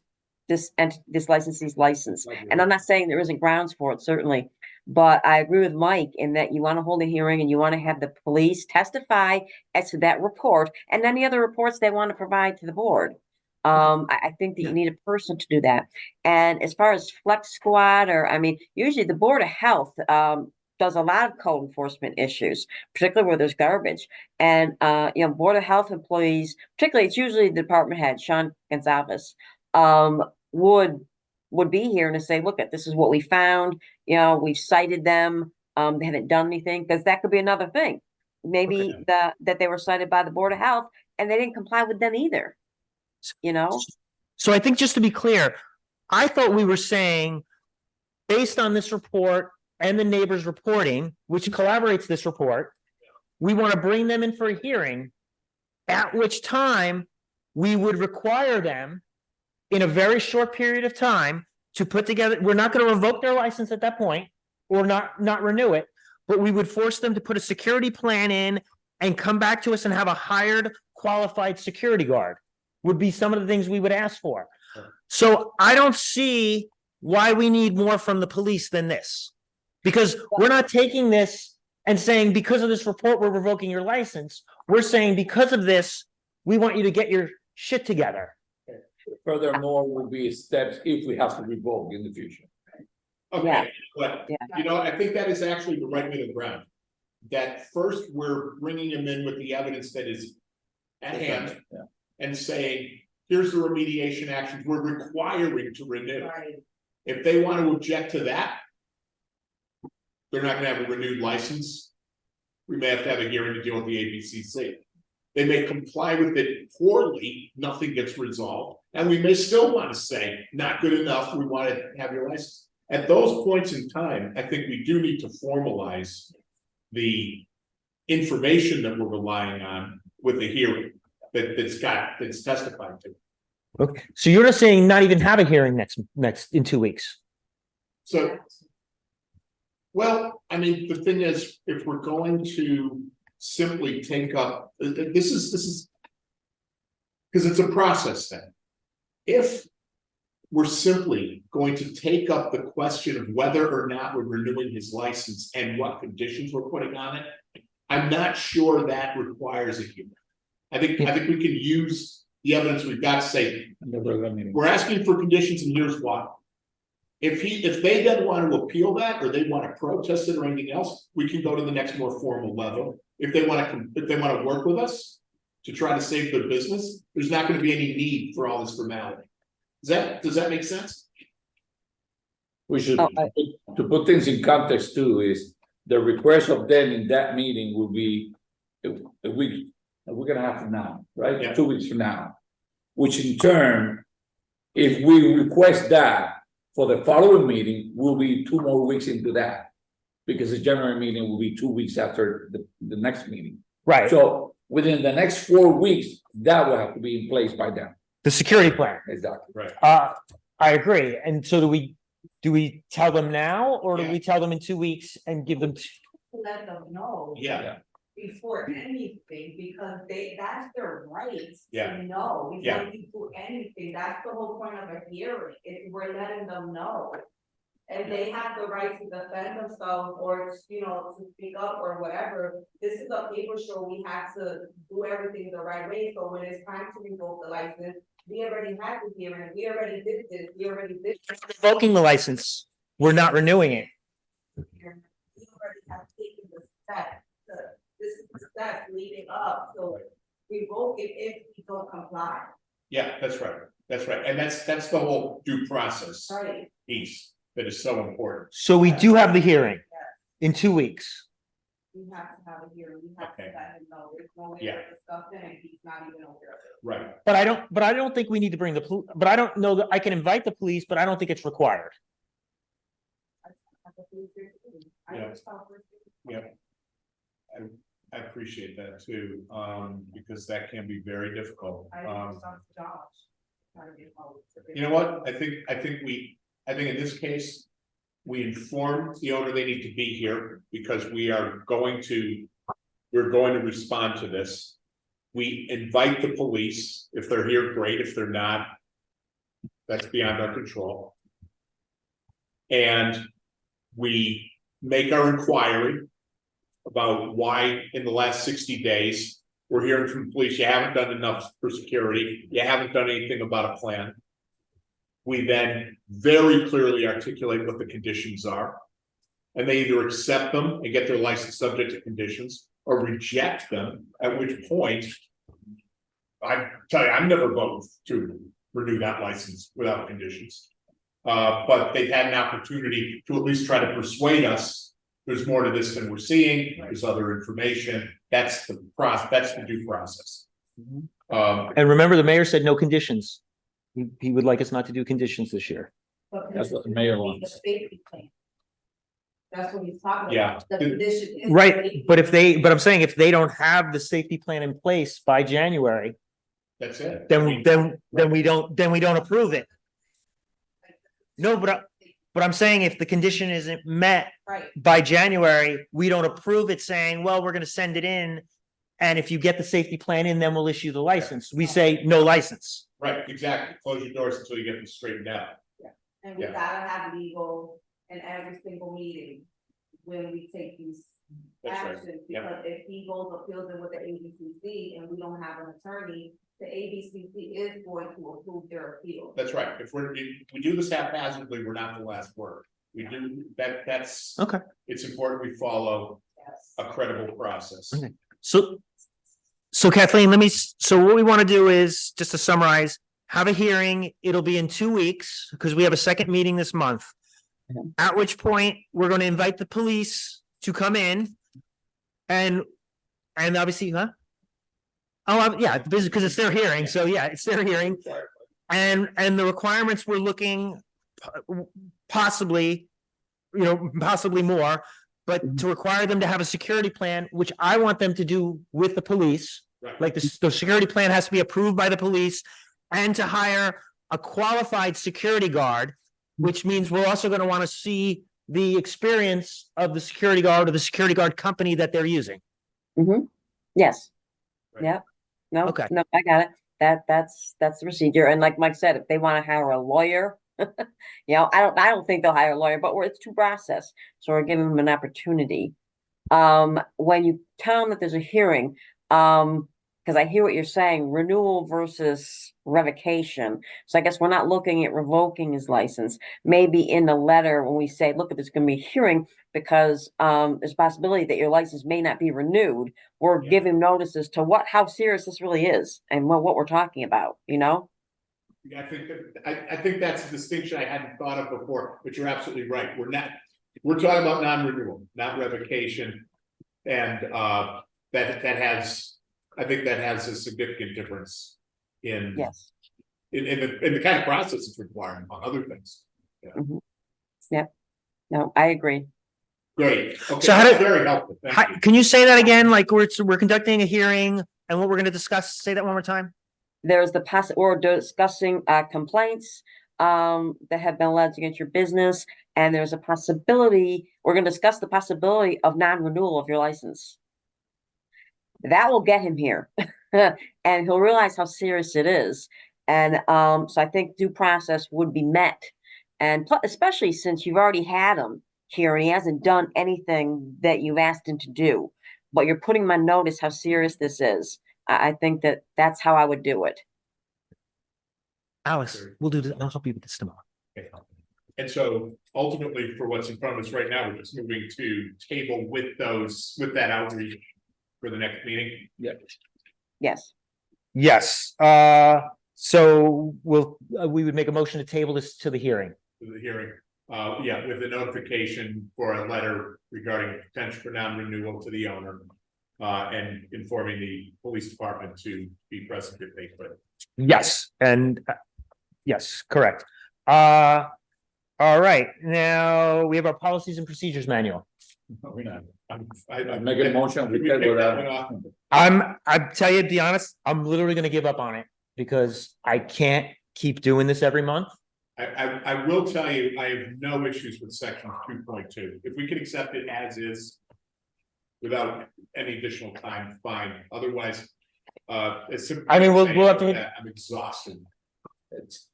licensee's license. And I'm not saying there isn't grounds for it, certainly. But I agree with Mike in that you want to hold a hearing and you want to have the police testify as to that report and any other reports they want to provide to the board. I think that you need a person to do that. And as far as Flex Squad, usually the Board of Health, does a lot of code enforcement issues, particularly where there's garbage. And, Board of Health employees, particularly it's usually the department head, Sean Gonzalez, would be here and to say, look, this is what we found, we've cited them, they haven't done anything, because that could be another thing. Maybe that they were cited by the Board of Health and they didn't comply with them either. So I think just to be clear, I thought we were saying, based on this report and the neighbors reporting, which collaborates this report, we want to bring them in for a hearing, at which time we would require them in a very short period of time to put together, we're not going to revoke their license at that point or not renew it, but we would force them to put a security plan in and come back to us and have a hired qualified security guard would be some of the things we would ask for. So I don't see why we need more from the police than this. Because we're not taking this and saying, because of this report, we're revoking your license. We're saying, because of this, we want you to get your shit together. Furthermore, will be steps if we have to revoke in the future. Okay, Yeah. but, Yeah. I think that is actually the right way to the ground. That first, we're bringing them in with the evidence that is at hand. Yeah. And saying, here's the remediation actions we're requiring to renew. Right. If they want to object to that, they're not gonna have a renewed license. We may have to have a hearing to deal with the ABCC. They may comply with it poorly, nothing gets resolved, and we may still want to say, not good enough, we want to have your license. At those points in time, I think we do need to formalize the information that we're relying on with the hearing that's testified to. Okay, so you're just saying not even have a hearing in 2 weeks? So. Well, the thing is, if we're going to simply take up, this is. Because it's a process then. If we're simply going to take up the question of whether or not we're renewing his license and what conditions we're putting on it, I'm not sure that requires a hearing. I think we can use the evidence we've got to say, we're asking for conditions and here's why. If they then want to appeal that, or they want to protest it or anything else, we can go to the next more formal level. If they want to work with us to try to save their business, there's not going to be any need for all this formality. Does that make sense? We should, Oh, to put things in context too, is the request of them in that meeting will be a week, a week and a half from now, right? Yeah. 2 weeks from now. Which in turn, if we request that for the following meeting, will be 2 more weeks into that. Because the January meeting will be 2 weeks after the next meeting. Right, So within the next 4 weeks, that will have to be in place by then. the security plan. Exactly. Right. I agree. And so do we tell them now or do Yeah. we tell them in 2 weeks and give them? Let them know. Yeah, Before anything, because that's their right Yeah. to know, Yeah. before you do anything, that's the whole point of a hearing, is we're letting them know. And they have the right to defend themselves or, to speak up or whatever, this is a paper show, we have to do everything the right way, so when it's time to revoke the license, we already had the hearing, we already did this, we already did. Revoking the license, we're not renewing it. We already have taken the step, this is the step leading up, so revoke it if we don't comply. yeah, that's right, and that's the whole due process Right. piece that is so important. So we do have the hearing in 2 weeks. We have to have a hearing, we have to Okay. let him know, there's no way Yeah. to discuss it, and he's not even aware of it. Right, But I don't think we need to bring the but I don't know that I can invite the police, but I don't think it's required. Have a police hearing. I Yeah. just thought first- yeah. I appreciate that too, because that can be very difficult. I understand Josh. Trying to get hold of it. You know what, I think in this case, we informed the owner they need to be here, because we're going to respond to this. We invite the police, if they're here, great, if they're not, that's beyond our control. And we make our inquiry about why in the last 60 days, we're hearing from the police, you haven't done enough for security, you haven't done anything about a plan. We then very clearly articulate what the conditions are. And they either accept them and get their license subject to conditions or reject them, at which point. I tell you, I'm never going to renew that license without conditions. But they've had an opportunity to at least try to persuade us. There's more to this than we're seeing, there's other information, that's the due process. And remember, the mayor said no conditions. He would like us not to do conditions this year. But That's what the condition mayor would be wants. the safety plan. That's what he's talking Yeah. about, the condition. is Right, safety. but I'm saying if they don't have the safety plan in place by January, That's it. then we don't approve it. No, but I'm saying if the condition isn't met Right, by January, we don't approve it saying, well, we're gonna send it in. And if you get the safety plan in, then we'll issue the license. We say no license. Right, exactly, close your doors until you get them straightened out. and we Yeah. gotta have legal in every single meeting when we take these That's right, actions. yeah. Because if he goes appeals it with the ABCC and we don't have an attorney, the ABCC is going to approve their appeal. That's right, if we do this haphazardly, we're not the last word. We do, that's. Okay. It's important we follow Yes. a credible process. Okay. So Kathleen, so what we want to do is, just to summarize, have a hearing. It'll be in 2 weeks because we have a second meeting this month. At which point, we're going to invite the police to come in and obviously, huh? Oh, yeah, because it's their hearing. So yeah, it's their hearing. And the requirements we're looking possibly, possibly more, but to require them to have a security plan, which I want them to do with the police. Right. Like the security plan has to be approved by the police and to hire a qualified security guard, which means we're also going to want to see the experience of the security guard or the security guard company that they're using. Yes. Right. Yep. No, Okay. no, I got it. That's the procedure. And like Mike said, if they want to hire a lawyer, I don't think they'll hire a lawyer, but it's to process. So we're giving them an opportunity. When you tell them that there's a hearing, because I hear what you're saying, renewal versus revocation. So I guess we're not looking at revoking his license. Maybe in the letter when we say, look, there's going to be a hearing because there's a possibility that your license may not be renewed. We're Yeah. giving notices to how serious this really is and what we're talking about, I think that's a distinction I hadn't thought of before, but you're absolutely right. We're talking about non-renewal, not revocation. And that has, I think that has a significant difference in Yes. in the kind of process it's requiring on other things. No, I agree. Great. Okay, So how that's did- very helpful. Thank you. Can you say that again? Like we're conducting a hearing and what we're gonna discuss, say that one more time? There's we're discussing complaints that have been alleged against your business, and there's a possibility, we're gonna discuss the possibility of non-renewal of your license. That will get him here, and he'll realize how serious it is. And so I think due process would be met. And especially since you've already had him here and he hasn't done anything that you've asked him to do, but you're putting him on notice how serious this is. I think that's how I would do it. Alice, we'll do this. I'll help you with this tomorrow. Okay. And so ultimately for what's in front of us right now, we're just moving to table with that outreach for the next meeting. Yes. Yes, so we would make a motion to table this to the hearing. To the hearing, yeah, with the notification for a letter regarding potential for non-renewal to the owner. And informing the police department to be present if they could. Yes, and yes, correct. All right, now we have our policies and procedures manual. We're not. I make a motion, we table that. I tell you, to be honest, I'm literally gonna give up on it because I can't keep doing this every month. I will tell you, I have no issues with section 2.2. If we can accept it as is. Without any additional time, fine. Otherwise, it's. I mean, we'll have to hit- I'm exhausted. It's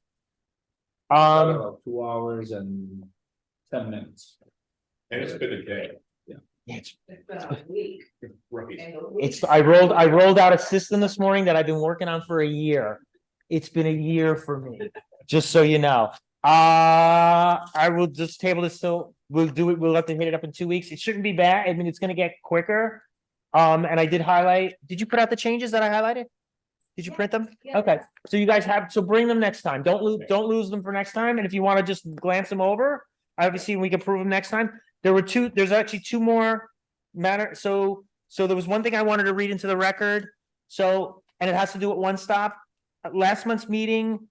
Um, about 2 hours and 10 minutes. And it's been a day. it's, It's been a week. Right. And the week- I rolled out a system this morning that I've been working on for a year. It's been a year for me, just so you know. I will just table this till we'll do it. We'll have to hit it up in 2 weeks. It shouldn't be bad. I mean, it's gonna get quicker. And I did highlight, did you put out the changes that I highlighted? Did you print them? Yeah. Okay, so you guys have, so bring them next time. Don't lose them for next time. And if you wanna just glance them over, obviously we can prove them next time. There's actually two more matter. So there was one thing I wanted to read into the record. So, and it has to do with One Stop. At last month's meeting,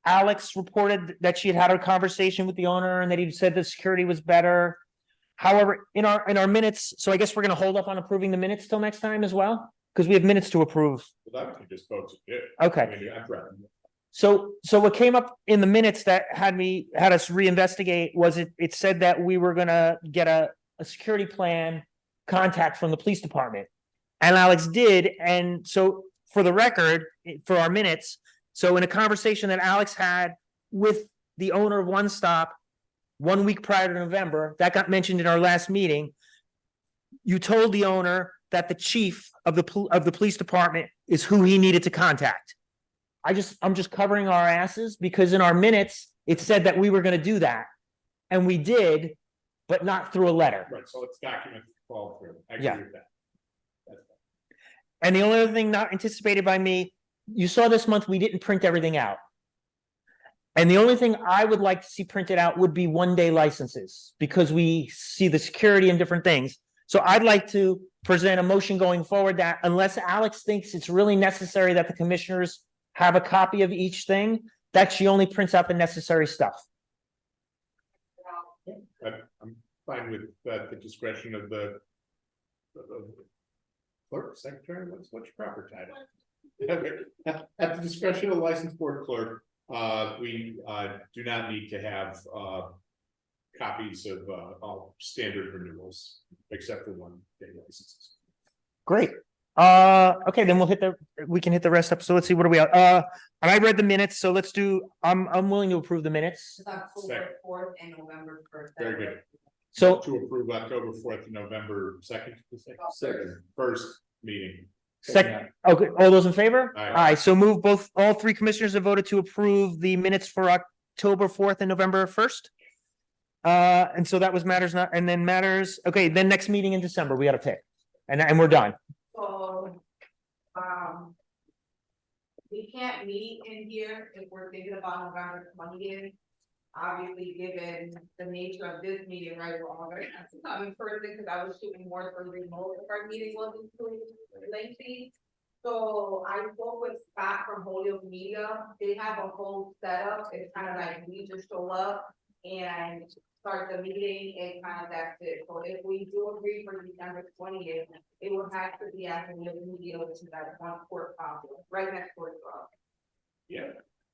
Alex reported that she had had a conversation with the owner and that he said the security was better. However, in our minutes, so I guess we're gonna hold up on approving the minutes till next time as well, because we have minutes to approve. Well, that we just voted it. Okay. I mean, I'd rather- So what came up in the minutes that had us reinvestigate was it said that we were gonna get a security plan contact from the police department. And Alex did, and so for the record, for our minutes, so in a conversation that Alex had with the owner of One Stop 1 week prior to November, that got mentioned in our last meeting. You told the owner that the chief of the police department is who he needed to contact. I'm just covering our asses because in our minutes, it said that we were gonna do that. And we did, but not through a letter. Right, so let's document the fall through. I Yeah. agree with that. That's fine. And the only other thing not anticipated by me, you saw this month, we didn't print everything out. And the only thing I would like to see printed out would be 1-day licenses, because we see the security and different things. So I'd like to present a motion going forward that unless Alex thinks it's really necessary that the commissioners have a copy of each thing, that she only prints out the necessary stuff. I'm fine with the discretion of the clerk, secretary, what's your proper title? At the discretion of the license board clerk, we do not need to have copies of all standard renewals, except for 1-day licenses. Great. Okay, then we can hit the rest up. So let's see, what are we at? And I read the minutes, so let's do, I'm willing to approve the minutes. It's October 4th and November 1st. Very good. So, To approve October 4th and November 2nd. First meeting. okay, all those in favor? Aye. Aye, so move all three commissioners have voted to approve the minutes for October 4th and November 1st. And so that was matters not, and then matters, okay, then next meeting in December, we gotta pick. And we're done. So, we can't meet in here if we're thinking about November 20th. Obviously, given the nature of this meeting, right, we're all gonna have to come in person, because I was shooting more for remote if our meeting wasn't too lengthy. So I spoke with Scott from Holyoke Media, they have a whole setup, it's kind of like we just show up and start the meeting and kind of that's it. So if we do agree for December 20th, it will have to be at the Holyoke Media, which is at one court complex, right next door to us. Yeah.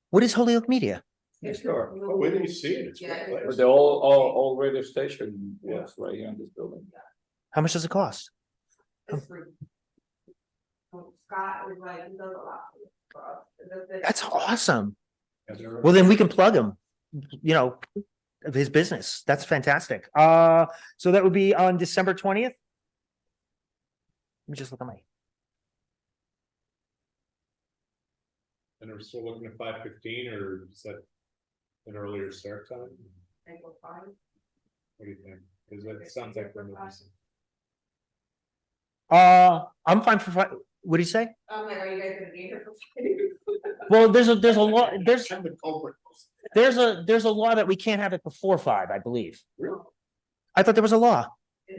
What is Holyoke Media? Next door. Oh, wait till you see it, it's Yeah, great. But the all radio station was right here in this building. How much does it cost? It's free. So Scott was like, he does a lot for us. That's awesome. Yeah, they're- Well, then we can plug him, you know, of his business. That's fantastic. So that would be on December 20th? Let me just look at my, And we're still looking at 5:15, or is that an earlier start time? And we're fine. What do you think? Because that sounds like we're moving. I'm fine for, what do you say? I'm like, are you guys gonna be here for? Well, there's a law, there's I'm the culprit. a law that we can't have it before 5, I believe. Really? I thought there was a law.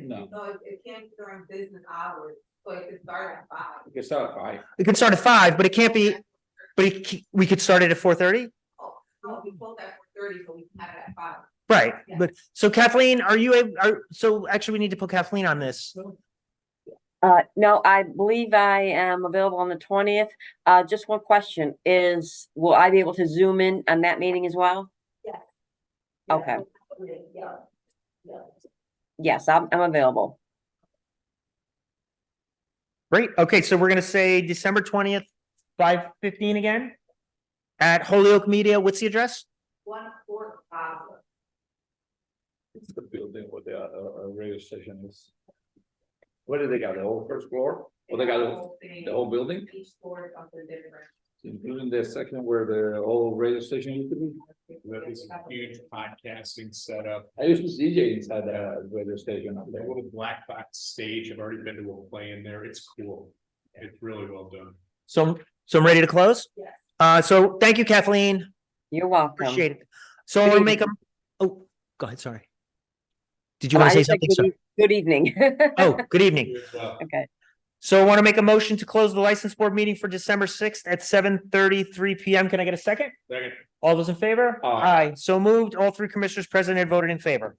No. No, it can't be during business hours, so it can start at 5. We can start at 5. It can start at 5, but it can't be, we could start it at 4:30? Oh, no, we close at 4:30, so we can have it at 5. Right, Yeah. but, so Kathleen, are you able, so actually we need to put Kathleen on this. No, I believe I am available on the 20th. Just one question is, will I be able to zoom in on that meeting as well? Yes. Okay. Yeah. Yeah. Yes, I'm available. Great, okay, so we're gonna say December 20th, 5:15 again? At Holyoke Media, what's the address? 1 Court Plaza. It's the building where the radio station is. What do they got? The whole first floor? Or they got the whole building, Each floor is something different. including the section where the whole radio station used to be? That is a huge podcasting setup. I used to DJ inside the radio station up The there. little black box stage, I've already been to a play in there, it's cool. It's really well done. So I'm ready to close? Yes. So thank you, Kathleen, You're welcome. appreciate it. So I'm Good gonna make them, oh, go ahead, sorry. Did you Oh, wanna I say just said something? sir? good evening. Oh, good evening. You as well. Okay. So I want to make a motion to close the license board meeting for December 6th at 7:33 PM. Can I get a second? Second. All those in favor? Aye. So moved. All 3 commissioners present had voted in favor.